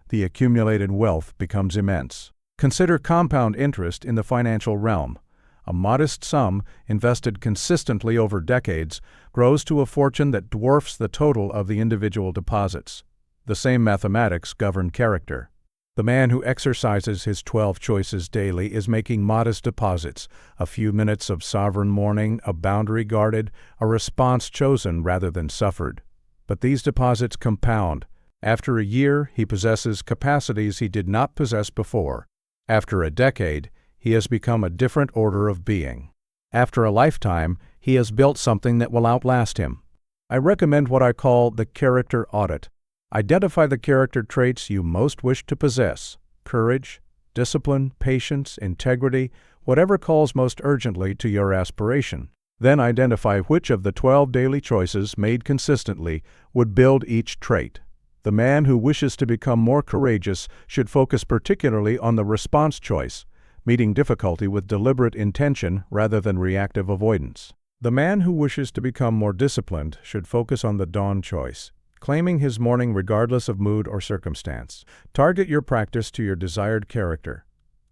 The accumulated wealth becomes immense. Consider compound interest in the financial realm. A modest sum, invested consistently over decades, grows to a fortune that dwarfs the total of the individual deposits. The same mathematics govern character. The man who exercises his 12 choices daily is making modest deposits, a few minutes of sovereign mourning, a boundary guarded, a response chosen rather than suffered. But these deposits compound. After a year, he possesses capacities he did not possess before. After a decade, he has become a different order of being. After a lifetime, he has built something that will outlast him. I recommend what I call the character audit. Identify the character traits you most wish to possess: courage, discipline, patience, integrity, whatever calls most urgently to your aspiration. Then identify which of the 12 daily choices made consistently would build each trait. The man who wishes to become more courageous should focus particularly on the response choice, meeting difficulty with deliberate intention rather than reactive avoidance. The man who wishes to become more disciplined should focus on the dawn choice, claiming his morning regardless of mood or circumstance. Target your practice to your desired character.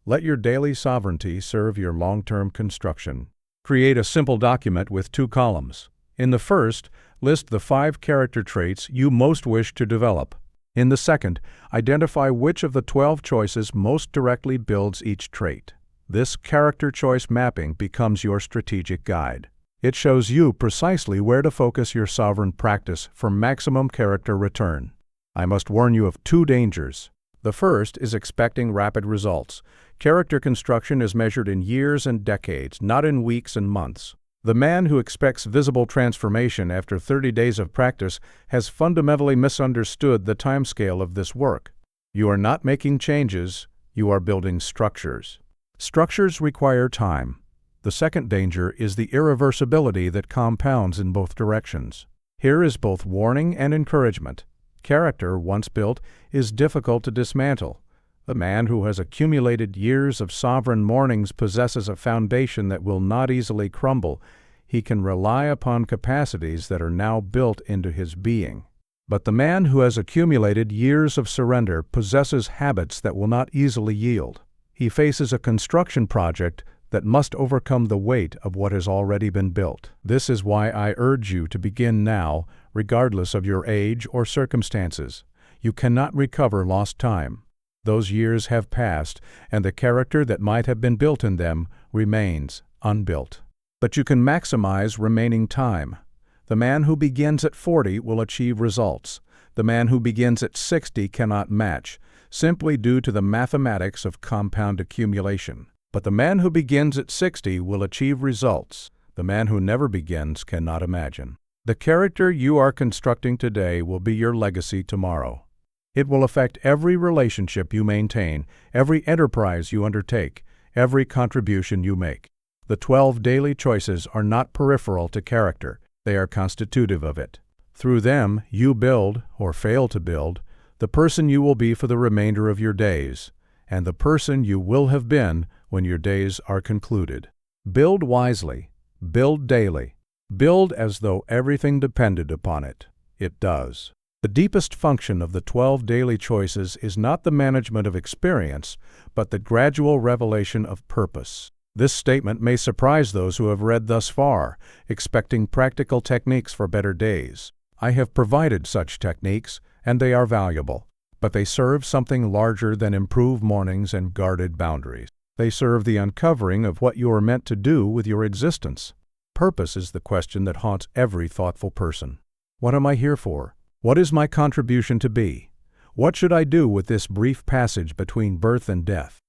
Let your daily sovereignty serve your long-term construction. Create a simple document with 2 columns. In the first, list the 5 character traits you most wish to develop. In the second, identify which of the 12 choices most directly builds each trait. This character choice mapping becomes your strategic guide. It shows you precisely where to focus your sovereign practice for maximum character return. I must warn you of 2 dangers. The first is expecting rapid results. Character construction is measured in years and decades, not in weeks and months. The man who expects visible transformation after 30 days of practice has fundamentally misunderstood the timescale of this work. You are not making changes, you are building structures. Structures require time. The second danger is the irreversibility that compounds in both directions. Here is both warning and encouragement. Character, once built, is difficult to dismantle. The man who has accumulated years of sovereign mornings possesses a foundation that will not easily crumble. He can rely upon capacities that are now built into his being. But the man who has accumulated years of surrender possesses habits that will not easily yield. He faces a construction project that must overcome the weight of what has already been built. This is why I urge you to begin now, regardless of your age or circumstances. You cannot recover lost time. Those years have passed, and the character that might have been built in them remains unbuilt. But you can maximize remaining time. The man who begins at 40 will achieve results. The man who begins at 60 cannot match, simply due to the mathematics of compound accumulation. But the man who begins at 60 will achieve results. The man who never begins cannot imagine. The character you are constructing today will be your legacy tomorrow. It will affect every relationship you maintain, every enterprise you undertake, every contribution you make. The 12 daily choices are not peripheral to character. They are constitutive of it. Through them, you build, or fail to build, the person you will be for the remainder of your days, and the person you will have been when your days are concluded. Build wisely. Build daily. Build as though everything depended upon it. It does. The deepest function of the 12 daily choices is not the management of experience, but the gradual revelation of purpose. This statement may surprise those who have read thus far, expecting practical techniques for better days. I have provided such techniques, and they are valuable, but they serve something larger than improved mornings and guarded boundaries. They serve the uncovering of what you are meant to do with your existence. Purpose is the question that haunts every thoughtful person. What am I here for? What is my contribution to be? What should I do with this brief passage between birth and death?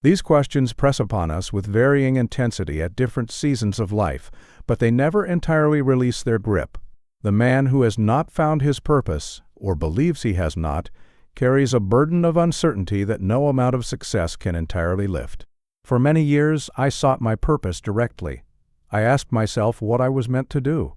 These questions press upon us with varying intensity at different seasons of life, but they never entirely release their grip. The man who has not found his purpose, or believes he has not, carries a burden of uncertainty that no amount of success can entirely lift. For many years, I sought my purpose directly. I asked myself what I was meant to do.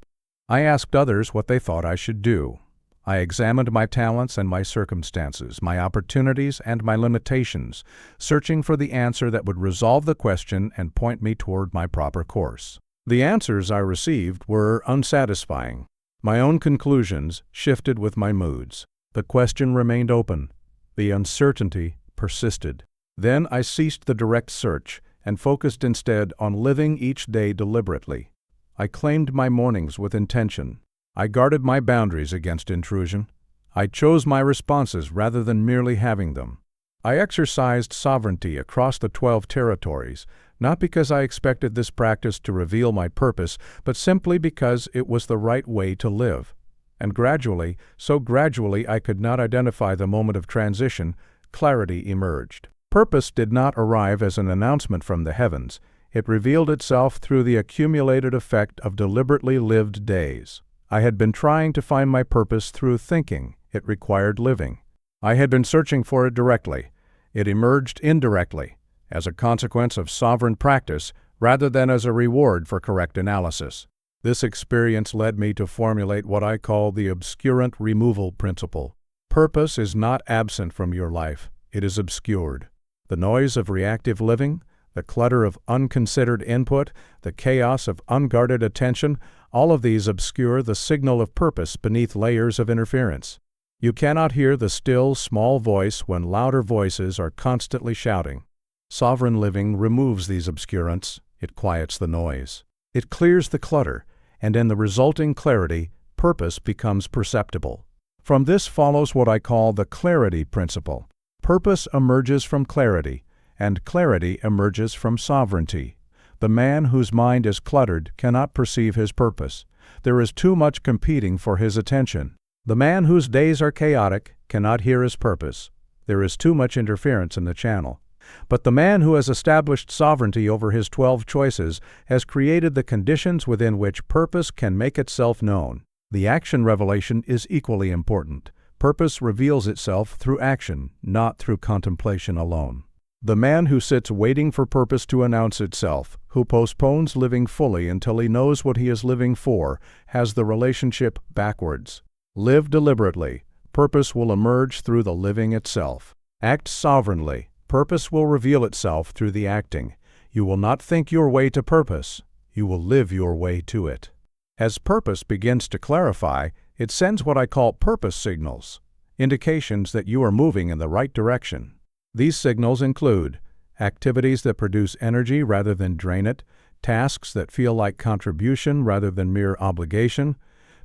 I asked others what they thought I should do. I examined my talents and my circumstances, my opportunities and my limitations, searching for the answer that would resolve the question and point me toward my proper course. The answers I received were unsatisfying. My own conclusions shifted with my moods. The question remained open. The uncertainty persisted. Then I ceased the direct search and focused instead on living each day deliberately. I claimed my mornings with intention. I guarded my boundaries against intrusion. I chose my responses rather than merely having them. I exercised sovereignty across the 12 territories, not because I expected this practice to reveal my purpose, but simply because it was the right way to live. And gradually, so gradually I could not identify the moment of transition, clarity emerged. Purpose did not arrive as an announcement from the heavens. It revealed itself through the accumulated effect of deliberately lived days. I had been trying to find my purpose through thinking. It required living. I had been searching for it directly. It emerged indirectly, as a consequence of sovereign practice rather than as a reward for correct analysis. This experience led me to formulate what I call the obscurant removal principle. Purpose is not absent from your life. It is obscured. The noise of reactive living, the clutter of unconsidered input, the chaos of unguarded attention, all of these obscure the signal of purpose beneath layers of interference. You cannot hear the still, small voice when louder voices are constantly shouting. Sovereign living removes these obscurants. It quiets the noise. It clears the clutter, and in the resulting clarity, purpose becomes perceptible. From this follows what I call the clarity principle. Purpose emerges from clarity, and clarity emerges from sovereignty. The man whose mind is cluttered cannot perceive his purpose. There is too much competing for his attention. The man whose days are chaotic cannot hear his purpose. There is too much interference in the channel. But the man who has established sovereignty over his 12 choices has created the conditions within which purpose can make itself known. The action revelation is equally important. Purpose reveals itself through action, not through contemplation alone. The man who sits waiting for purpose to announce itself, who postpones living fully until he knows what he is living for, has the relationship backwards. Live deliberately. Purpose will emerge through the living itself. Act sovereignly. Purpose will reveal itself through the acting. You will not think your way to purpose. You will live your way to it. As purpose begins to clarify, it sends what I call purpose signals, indications that you are moving in the right direction. These signals include activities that produce energy rather than drain it, tasks that feel like contribution rather than mere obligation,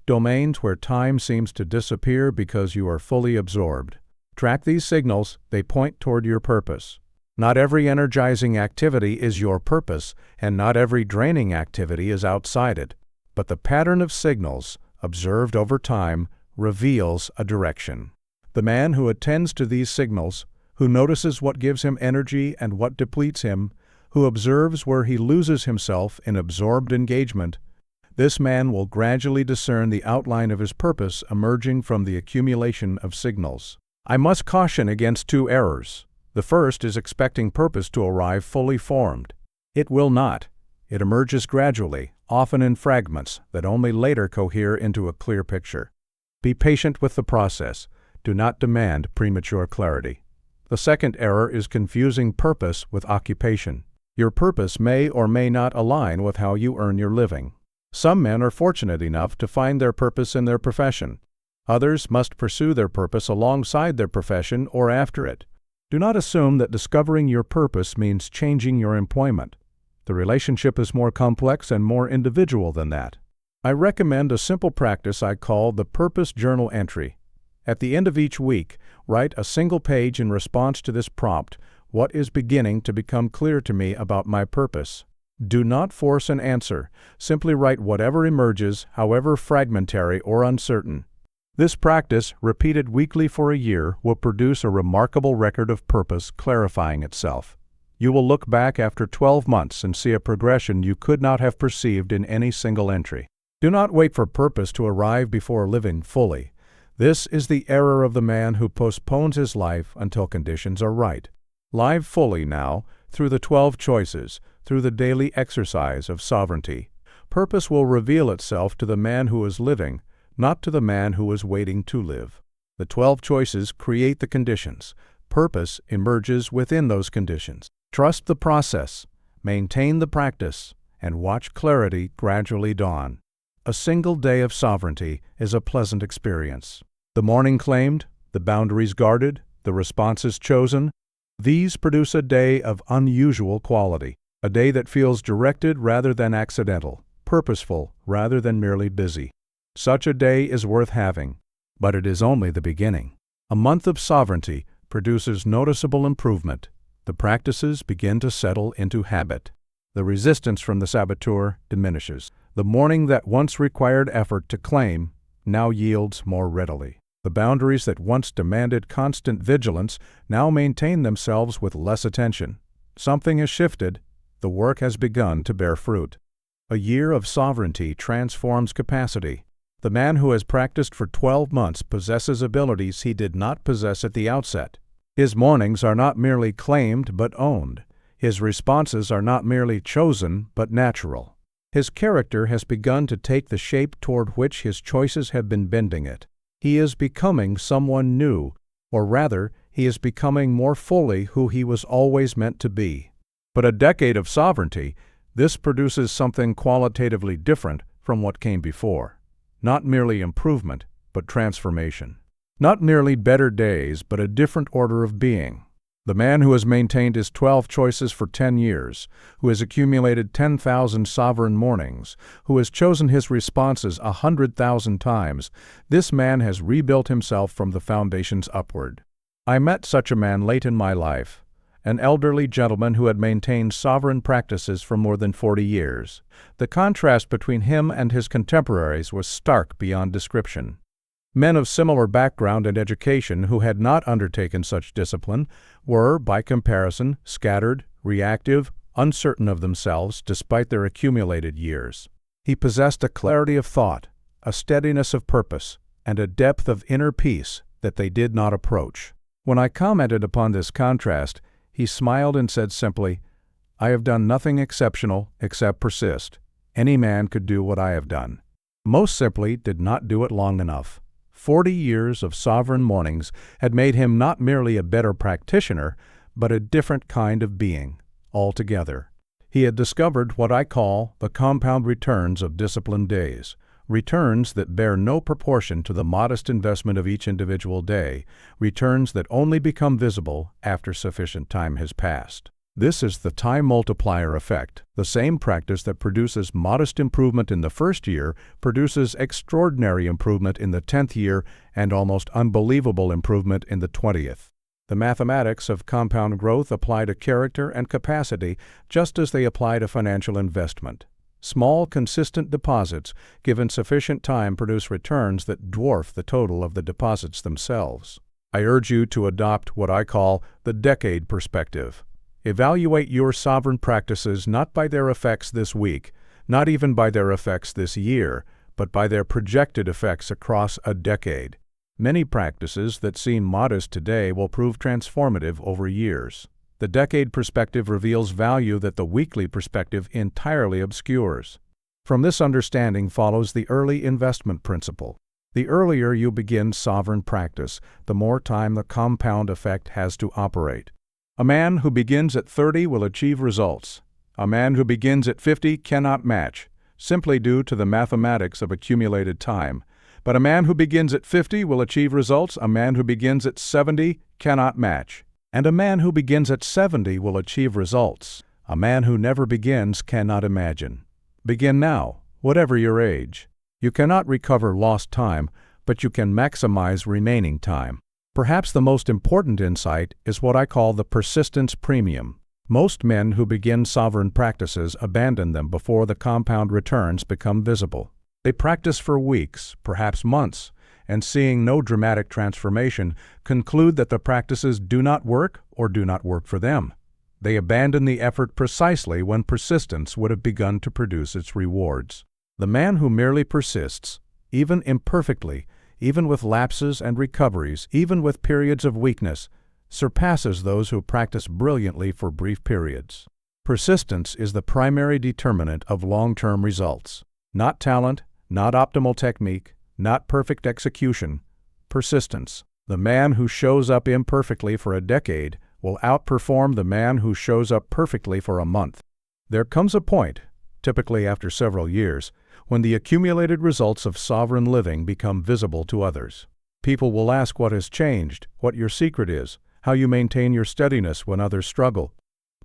domains where time seems to disappear because you are fully absorbed. Track these signals, they point toward your purpose. Not every energizing activity is your purpose, and not every draining activity is outside it. But the pattern of signals, observed over time, reveals a direction. The man who attends to these signals, who notices what gives him energy and what depletes him, who observes where he loses himself in absorbed engagement, this man will gradually discern the outline of his purpose emerging from the accumulation of signals. I must caution against two errors. The first is expecting purpose to arrive fully formed. It will not. It emerges gradually, often in fragments that only later cohere into a clear picture. Be patient with the process. Do not demand premature clarity. The second error is confusing purpose with occupation. Your purpose may or may not align with how you earn your living. Some men are fortunate enough to find their purpose in their profession. Others must pursue their purpose alongside their profession or after it. Do not assume that discovering your purpose means changing your employment. The relationship is more complex and more individual than that. I recommend a simple practice I call the Purpose Journal Entry. At the end of each week, write a single page in response to this prompt: what is beginning to become clear to me about my purpose? Do not force an answer. Simply write whatever emerges, however fragmentary or uncertain. This practice, repeated weekly for a year, will produce a remarkable record of purpose clarifying itself. You will look back after 12 months and see a progression you could not have perceived in any single entry. Do not wait for purpose to arrive before living fully. This is the error of the man who postpones his life until conditions are right. Live fully now, through the 12 choices, through the daily exercise of sovereignty. Purpose will reveal itself to the man who is living, not to the man who is waiting to live. The 12 choices create the conditions. Purpose emerges within those conditions. Trust the process, maintain the practice, and watch clarity gradually dawn. A single day of sovereignty is a pleasant experience. The morning claimed, the boundaries guarded, the responses chosen. These produce a day of unusual quality, a day that feels directed rather than accidental, purposeful rather than merely busy. Such a day is worth having, but it is only the beginning. A month of sovereignty produces noticeable improvement. The practices begin to settle into habit. The resistance from the saboteur diminishes. The morning that once required effort to claim now yields more readily. The boundaries that once demanded constant vigilance now maintain themselves with less attention. Something has shifted. The work has begun to bear fruit. A year of sovereignty transforms capacity. The man who has practiced for 12 months possesses abilities he did not possess at the outset. His mornings are not merely claimed but owned. His responses are not merely chosen but natural. His character has begun to take the shape toward which his choices have been bending it. He is becoming someone new, or rather, he is becoming more fully who he was always meant to be. But a decade of sovereignty, this produces something qualitatively different from what came before. Not merely improvement, but transformation. Not merely better days, but a different order of being. The man who has maintained his 12 choices for 10 years, who has accumulated 10,000 sovereign mornings, who has chosen his responses 100,000 times, this man has rebuilt himself from the foundations upward. I met such a man late in my life, an elderly gentleman who had maintained sovereign practices for more than 40 years. The contrast between him and his contemporaries was stark beyond description. Men of similar background and education who had not undertaken such discipline were, by comparison, scattered, reactive, uncertain of themselves despite their accumulated years. He possessed a clarity of thought, a steadiness of purpose, and a depth of inner peace that they did not approach. When I commented upon this contrast, he smiled and said simply, "I have done nothing exceptional except persist. Any man could do what I have done. Most simply did not do it long enough. 40 years of sovereign mornings had made him not merely a better practitioner, but a different kind of being altogether. He had discovered what I call the compound returns of disciplined days, returns that bear no proportion to the modest investment of each individual day, returns that only become visible after sufficient time has passed. This is the time multiplier effect. The same practice that produces modest improvement in the first year produces extraordinary improvement in the 10th year and almost unbelievable improvement in the 20th. The mathematics of compound growth apply to character and capacity just as they apply to financial investment. Small, consistent deposits, given sufficient time, produce returns that dwarf the total of the deposits themselves. I urge you to adopt what I call the decade perspective. Evaluate your sovereign practices not by their effects this week, not even by their effects this year, but by their projected effects across a decade. Many practices that seem modest today will prove transformative over years. The decade perspective reveals value that the weekly perspective entirely obscures. From this understanding follows the early investment principle. The earlier you begin sovereign practice, the more time the compound effect has to operate. A man who begins at 30 will achieve results. A man who begins at 50 cannot match, simply due to the mathematics of accumulated time. But a man who begins at 50 will achieve results. A man who begins at 70 cannot match. And a man who begins at 70 will achieve results. A man who never begins cannot imagine. Begin now, whatever your age. You cannot recover lost time, but you can maximize remaining time. Perhaps the most important insight is what I call the persistence premium. Most men who begin sovereign practices abandon them before the compound returns become visible. They practice for weeks, perhaps months, and seeing no dramatic transformation, conclude that the practices do not work or do not work for them. They abandon the effort precisely when persistence would have begun to produce its rewards. The man who merely persists, even imperfectly, even with lapses and recoveries, even with periods of weakness, surpasses those who practice brilliantly for brief periods. Persistence is the primary determinant of long-term results. Not talent, not optimal technique, not perfect execution. Persistence. The man who shows up imperfectly for a decade will outperform the man who shows up perfectly for a month. There comes a point, typically after several years, when the accumulated results of sovereign living become visible to others. People will ask what has changed, what your secret is, how you maintain your steadiness when others struggle.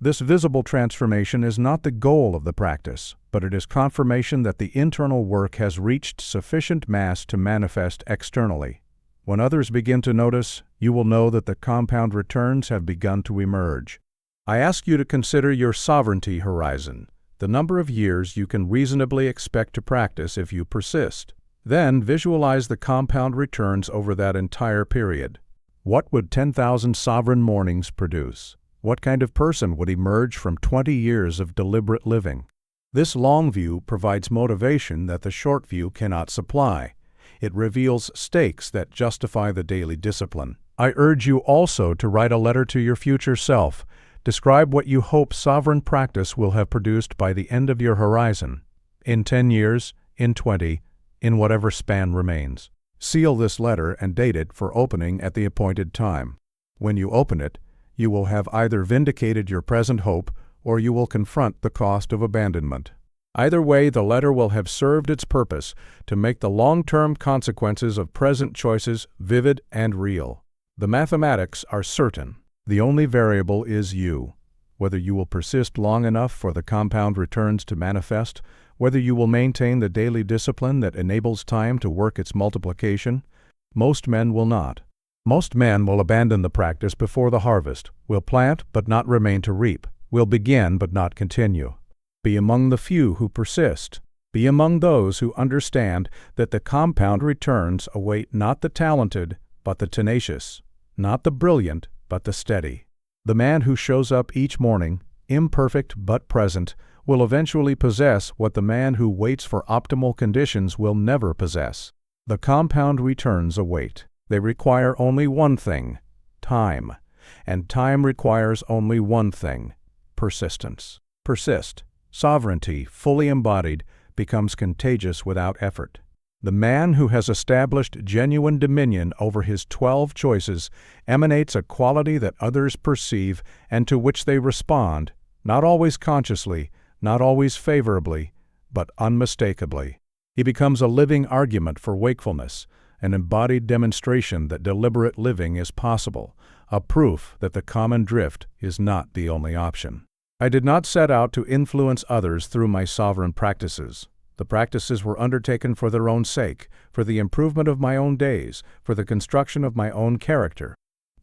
This visible transformation is not the goal of the practice, but it is confirmation that the internal work has reached sufficient mass to manifest externally. When others begin to notice, you will know that the compound returns have begun to emerge. I ask you to consider your sovereignty horizon, the number of years you can reasonably expect to practice if you persist. Then visualize the compound returns over that entire period. What would 10,000 sovereign mornings produce? What kind of person would emerge from 20 years of deliberate living? This long view provides motivation that the short view cannot supply. It reveals stakes that justify the daily discipline. I urge you also to write a letter to your future self. Describe what you hope sovereign practice will have produced by the end of your horizon, in 10 years, in 20, in whatever span remains. Seal this letter and date it for opening at the appointed time. When you open it, you will have either vindicated your present hope or you will confront the cost of abandonment. Either way, the letter will have served its purpose to make the long-term consequences of present choices vivid and real. The mathematics are certain. The only variable is you. Whether you will persist long enough for the compound returns to manifest, whether you will maintain the daily discipline that enables time to work its multiplication. Most men will not. Most men will abandon the practice before the harvest, will plant but not remain to reap, will begin but not continue. Be among the few who persist. Be among those who understand that the compound returns await not the talented, but the tenacious, not the brilliant, but the steady. The man who shows up each morning, imperfect but present, will eventually possess what the man who waits for optimal conditions will never possess. The compound returns await. They require only one thing, time. And time requires only one thing, persistence. Persist. Sovereignty, fully embodied, becomes contagious without effort. The man who has established genuine dominion over his 12 choices emanates a quality that others perceive and to which they respond, not always consciously, not always favorably, but unmistakably. He becomes a living argument for wakefulness, an embodied demonstration that deliberate living is possible, a proof that the common drift is not the only option. I did not set out to influence others through my sovereign practices. The practices were undertaken for their own sake, for the improvement of my own days, for the construction of my own character.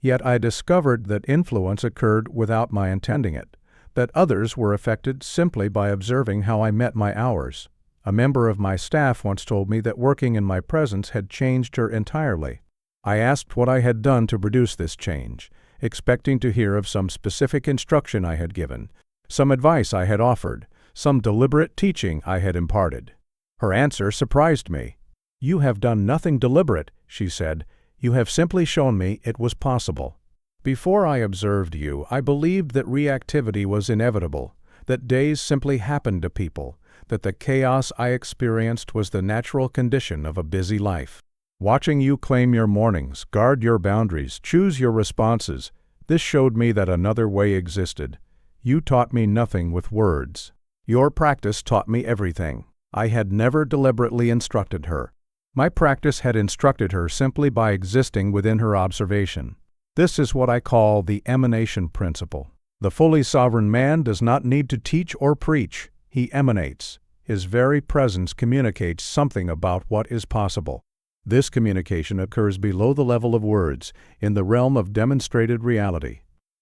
Yet I discovered that influence occurred without my intending it, that others were affected simply by observing how I met my hours. A member of my staff once told me that working in my presence had changed her entirely. I asked what I had done to produce this change, expecting to hear of some specific instruction I had given, some advice I had offered, some deliberate teaching I had imparted. Her answer surprised me. "You have done nothing deliberate," she said. "You have simply shown me it was possible." Before I observed you, I believed that reactivity was inevitable, that days simply happened to people, that the chaos I experienced was the natural condition of a busy life. Watching you claim your mornings, guard your boundaries, choose your responses, this showed me that another way existed. You taught me nothing with words. Your practice taught me everything. I had never deliberately instructed her. My practice had instructed her simply by existing within her observation. This is what I call the emanation principle. The fully sovereign man does not need to teach or preach. He emanates. His very presence communicates something about what is possible. This communication occurs below the level of words, in the realm of demonstrated reality.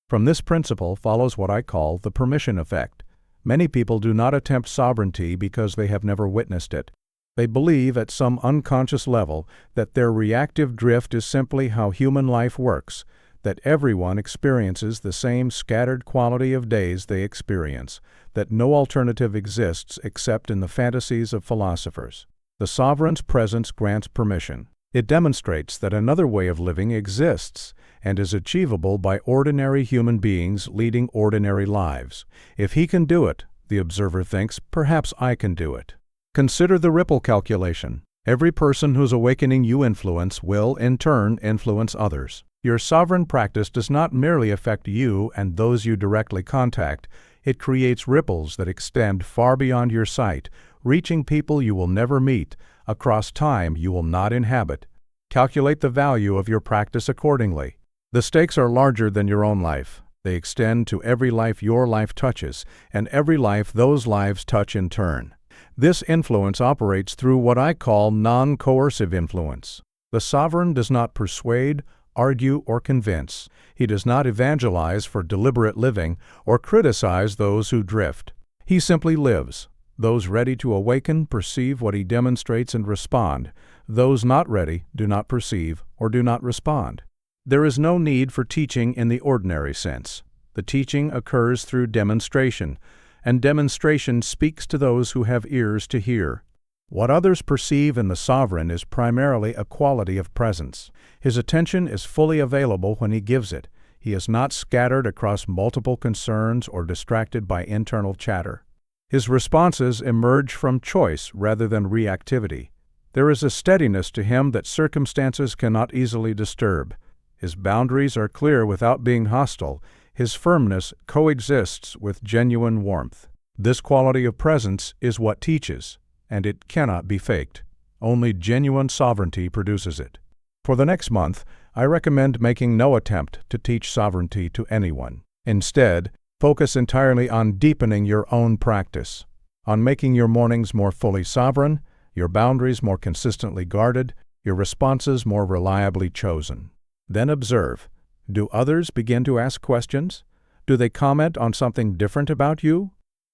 From this principle follows what I call the permission effect. Many people do not attempt sovereignty because they have never witnessed it. They believe at some unconscious level that their reactive drift is simply how human life works, that everyone experiences the same scattered quality of days they experience, that no alternative exists except in the fantasies of philosophers. The sovereign's presence grants permission. It demonstrates that another way of living exists and is achievable by ordinary human beings leading ordinary lives. If he can do it, the observer thinks, perhaps I can do it. Consider the ripple calculation. Every person whose awakening you influence will, in turn, influence others. Your sovereign practice does not merely affect you and those you directly contact. It creates ripples that extend far beyond your sight, reaching people you will never meet, across time you will not inhabit. Calculate the value of your practice accordingly. The stakes are larger than your own life. They extend to every life your life touches, and every life those lives touch in turn. This influence operates through what I call non-coercive influence. The sovereign does not persuade, argue, or convince. He does not evangelize for deliberate living or criticize those who drift. He simply lives. Those ready to awaken perceive what he demonstrates and respond. Those not ready do not perceive or do not respond. There is no need for teaching in the ordinary sense. The teaching occurs through demonstration, and demonstration speaks to those who have ears to hear. What others perceive in the sovereign is primarily a quality of presence. His attention is fully available when he gives it. He is not scattered across multiple concerns or distracted by internal chatter. His responses emerge from choice rather than reactivity. There is a steadiness to him that circumstances cannot easily disturb. His boundaries are clear without being hostile. His firmness coexists with genuine warmth. This quality of presence is what teaches, and it cannot be faked. Only genuine sovereignty produces it. For the next month, I recommend making no attempt to teach sovereignty to anyone. Instead, focus entirely on deepening your own practice, on making your mornings more fully sovereign, your boundaries more consistently guarded, your responses more reliably chosen. Then observe. Do others begin to ask questions? Do they comment on something different about you?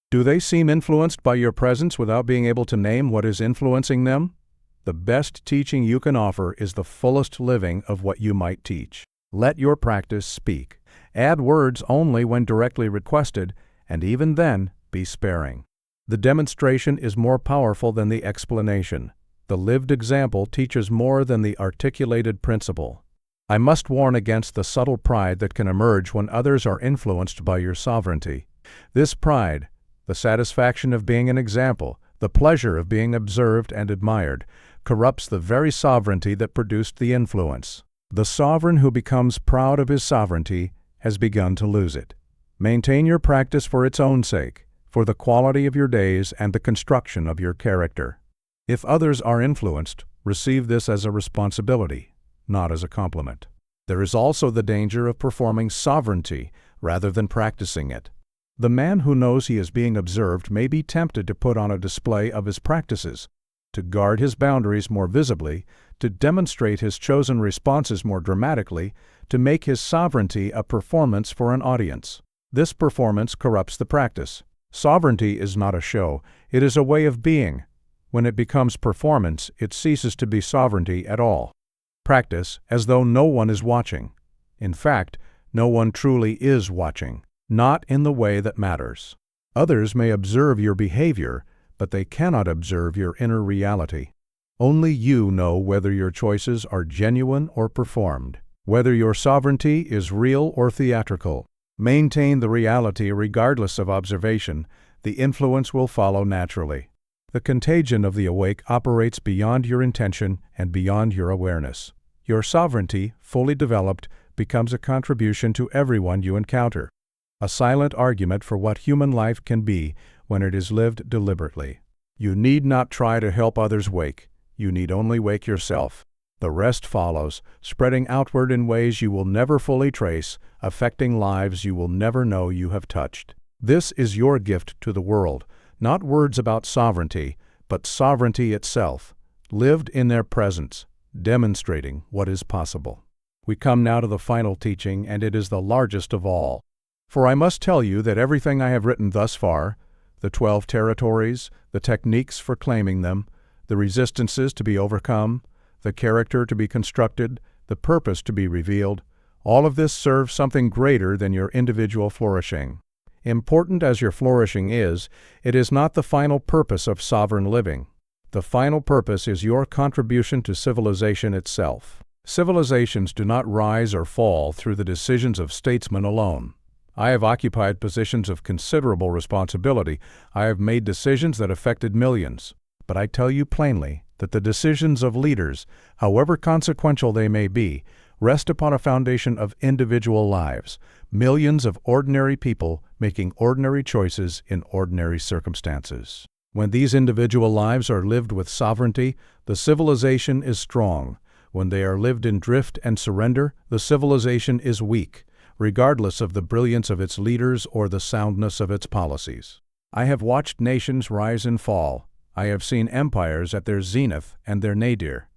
Do they seem influenced by your presence without being able to name what is influencing them? The best teaching you can offer is the fullest living of what you might teach. Let your practice speak. Add words only when directly requested, and even then, be sparing. The demonstration is more powerful than the explanation. The lived example teaches more than the articulated principle. I must warn against the subtle pride that can emerge when others are influenced by your sovereignty. This pride, the satisfaction of being an example, The pleasure of being observed and admired corrupts the very sovereignty that produced the influence. The sovereign who becomes proud of his sovereignty has begun to lose it. Maintain your practice for its own sake, for the quality of your days and the construction of your character. If others are influenced, receive this as a responsibility, not as a compliment. There is also the danger of performing sovereignty rather than practicing it. The man who knows he is being observed may be tempted to put on a display of his practices, to guard his boundaries more visibly, to demonstrate his chosen responses more dramatically, to make his sovereignty a performance for an audience. This performance corrupts the practice. Sovereignty is not a show, it is a way of being. When it becomes performance, it ceases to be sovereignty at all. Practice as though no one is watching. In fact, no one truly is watching, not in the way that matters. Others may observe your behavior, but they cannot observe your inner reality. Only you know whether your choices are genuine or performed, whether your sovereignty is real or theatrical. Maintain the reality regardless of observation. The influence will follow naturally. The contagion of the awake operates beyond your intention and beyond your awareness. Your sovereignty, fully developed, becomes a contribution to everyone you encounter, a silent argument for what human life can be when it is lived deliberately. You need not try to help others wake. You need only wake yourself. The rest follows, spreading outward in ways you will never fully trace, affecting lives you will never know you have touched. This is your gift to the world, not words about sovereignty, but sovereignty itself, lived in their presence, demonstrating what is possible. We come now to the final teaching, and it is the largest of all. For I must tell you that everything I have written thus far, the 12 territories, the techniques for claiming them, the resistances to be overcome, the character to be constructed, the purpose to be revealed, all of this serves something greater than your individual flourishing. Important as your flourishing is, it is not the final purpose of sovereign living. The final purpose is your contribution to civilization itself. Civilizations do not rise or fall through the decisions of statesmen alone. I have occupied positions of considerable responsibility. I have made decisions that affected millions. But I tell you plainly that the decisions of leaders, however consequential they may be, rest upon a foundation of individual lives, millions of ordinary people making ordinary choices in ordinary circumstances. When these individual lives are lived with sovereignty, the civilization is strong. When they are lived in drift and surrender, the civilization is weak, regardless of the brilliance of its leaders or the soundness of its policies. I have watched nations rise and fall. I have seen empires at their zenith and their nadir.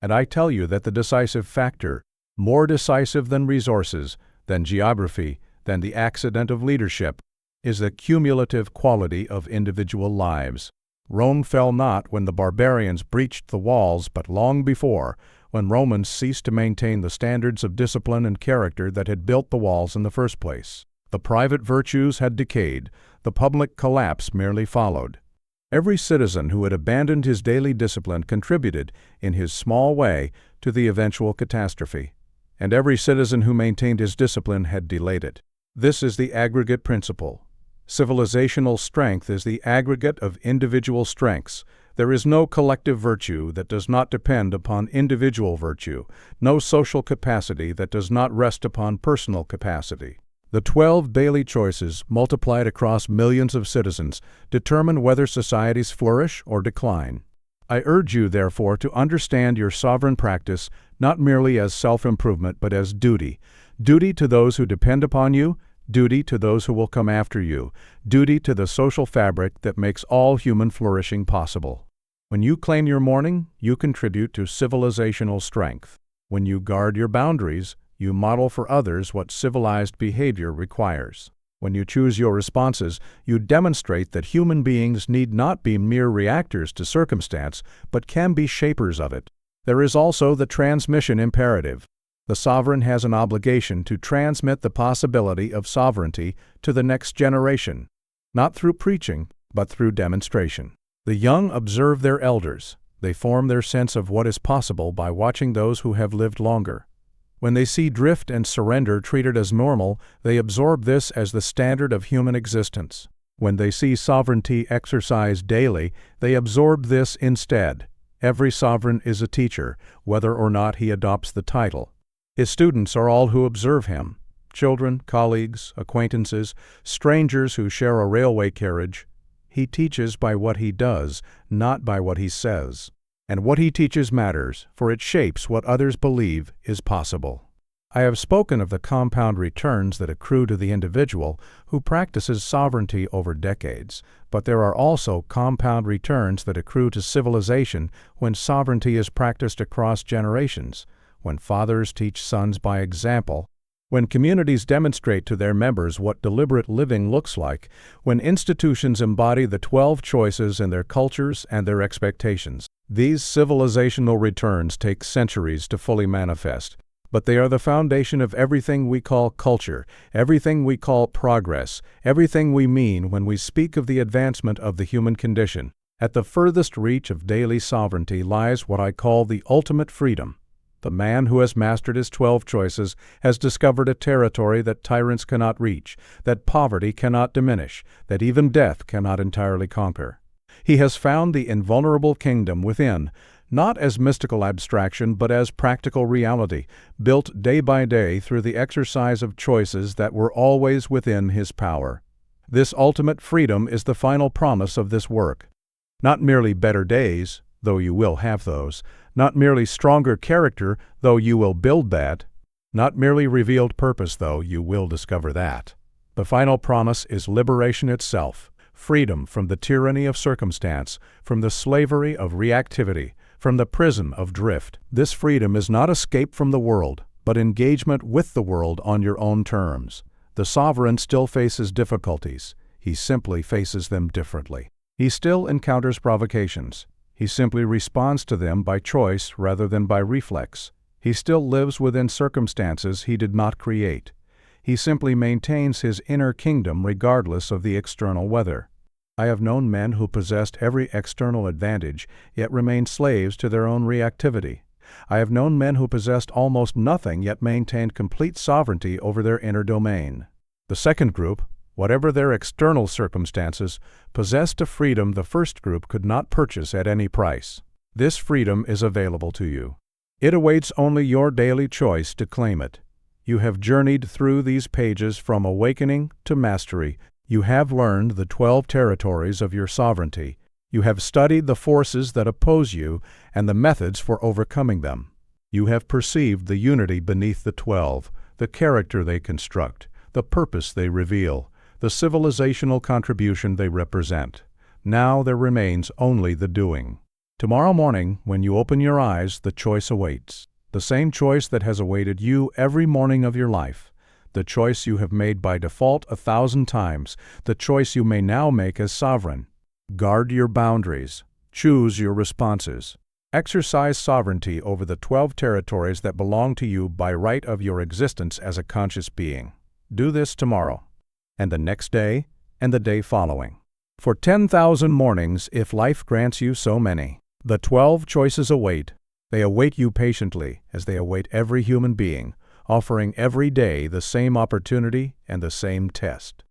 And I tell you that the decisive factor, more decisive than resources, than geography, than the accident of leadership, is the cumulative quality of individual lives. Rome fell not when the barbarians breached the walls, but long before, when Romans ceased to maintain the standards of discipline and character that had built the walls in the first place. The private virtues had decayed, the public collapse merely followed. Every citizen who had abandoned his daily discipline contributed, in his small way, to the eventual catastrophe, and every citizen who maintained his discipline had delayed it. This is the aggregate principle. Civilizational strength is the aggregate of individual strengths. There is no collective virtue that does not depend upon individual virtue, no social capacity that does not rest upon personal capacity. The 12 daily choices, multiplied across millions of citizens, determine whether societies flourish or decline. I urge you, therefore, to understand your sovereign practice not merely as self-improvement but as duty. Duty to those who depend upon you, duty to those who will come after you, duty to the social fabric that makes all human flourishing possible. When you claim your morning, you contribute to civilizational strength. When you guard your boundaries, you model for others what civilized behavior requires. When you choose your responses, you demonstrate that human beings need not be mere reactors to circumstance, but can be shapers of it. There is also the transmission imperative. The sovereign has an obligation to transmit the possibility of sovereignty to the next generation, not through preaching, but through demonstration. The young observe their elders. They form their sense of what is possible by watching those who have lived longer. When they see drift and surrender treated as normal, they absorb this as the standard of human existence. When they see sovereignty exercised daily, they absorb this instead. Every sovereign is a teacher, whether or not he adopts the title. His students are all who observe him: children, colleagues, acquaintances, strangers who share a railway carriage. He teaches by what he does, not by what he says. And what he teaches matters, for it shapes what others believe is possible. I have spoken of the compound returns that accrue to the individual who practices sovereignty over decades, but there are also compound returns that accrue to civilization when sovereignty is practiced across generations, when fathers teach sons by example, when communities demonstrate to their members what deliberate living looks like, when institutions embody the 12 choices in their cultures and their expectations. These civilizational returns take centuries to fully manifest, but they are the foundation of everything we call culture, everything we call progress, everything we mean when we speak of the advancement of the human condition. At the furthest reach of daily sovereignty lies what I call the ultimate freedom. The man who has mastered his 12 choices has discovered a territory that tyrants cannot reach, that poverty cannot diminish, that even death cannot entirely conquer. He has found the invulnerable kingdom within, not as mystical abstraction but as practical reality, built day by day through the exercise of choices that were always within his power. This ultimate freedom is the final promise of this work. Not merely better days, though you will have those, not merely stronger character, though you will build that, not merely revealed purpose, though you will discover that. The final promise is liberation itself, freedom from the tyranny of circumstance, from the slavery of reactivity, from the prison of drift. This freedom is not escape from the world, but engagement with the world on your own terms. The sovereign still faces difficulties. He simply faces them differently. He still encounters provocations. He simply responds to them by choice rather than by reflex. He still lives within circumstances he did not create. He simply maintains his inner kingdom regardless of the external weather. I have known men who possessed every external advantage, yet remained slaves to their own reactivity. I have known men who possessed almost nothing, yet maintained complete sovereignty over their inner domain. The second group, whatever their external circumstances, possessed a freedom the first group could not purchase at any price. This freedom is available to you. It awaits only your daily choice to claim it. You have journeyed through these pages from awakening to mastery. You have learned the 12 territories of your sovereignty. You have studied the forces that oppose you and the methods for overcoming them. You have perceived the unity beneath the 12, the character they construct, the purpose they reveal, the civilizational contribution they represent. Now there remains only the doing. Tomorrow morning, when you open your eyes, the choice awaits. The same choice that has awaited you every morning of your life. The choice you have made by default 1,000 times. The choice you may now make as sovereign. Guard your boundaries. Choose your responses. Exercise sovereignty over the 12 territories that belong to you by right of your existence as a conscious being. Do this tomorrow, and the next day, and the day following. For 10,000 mornings, if life grants you so many. The 12 choices await. They await you patiently, as they await every human being, offering every day the same opportunity and the same test.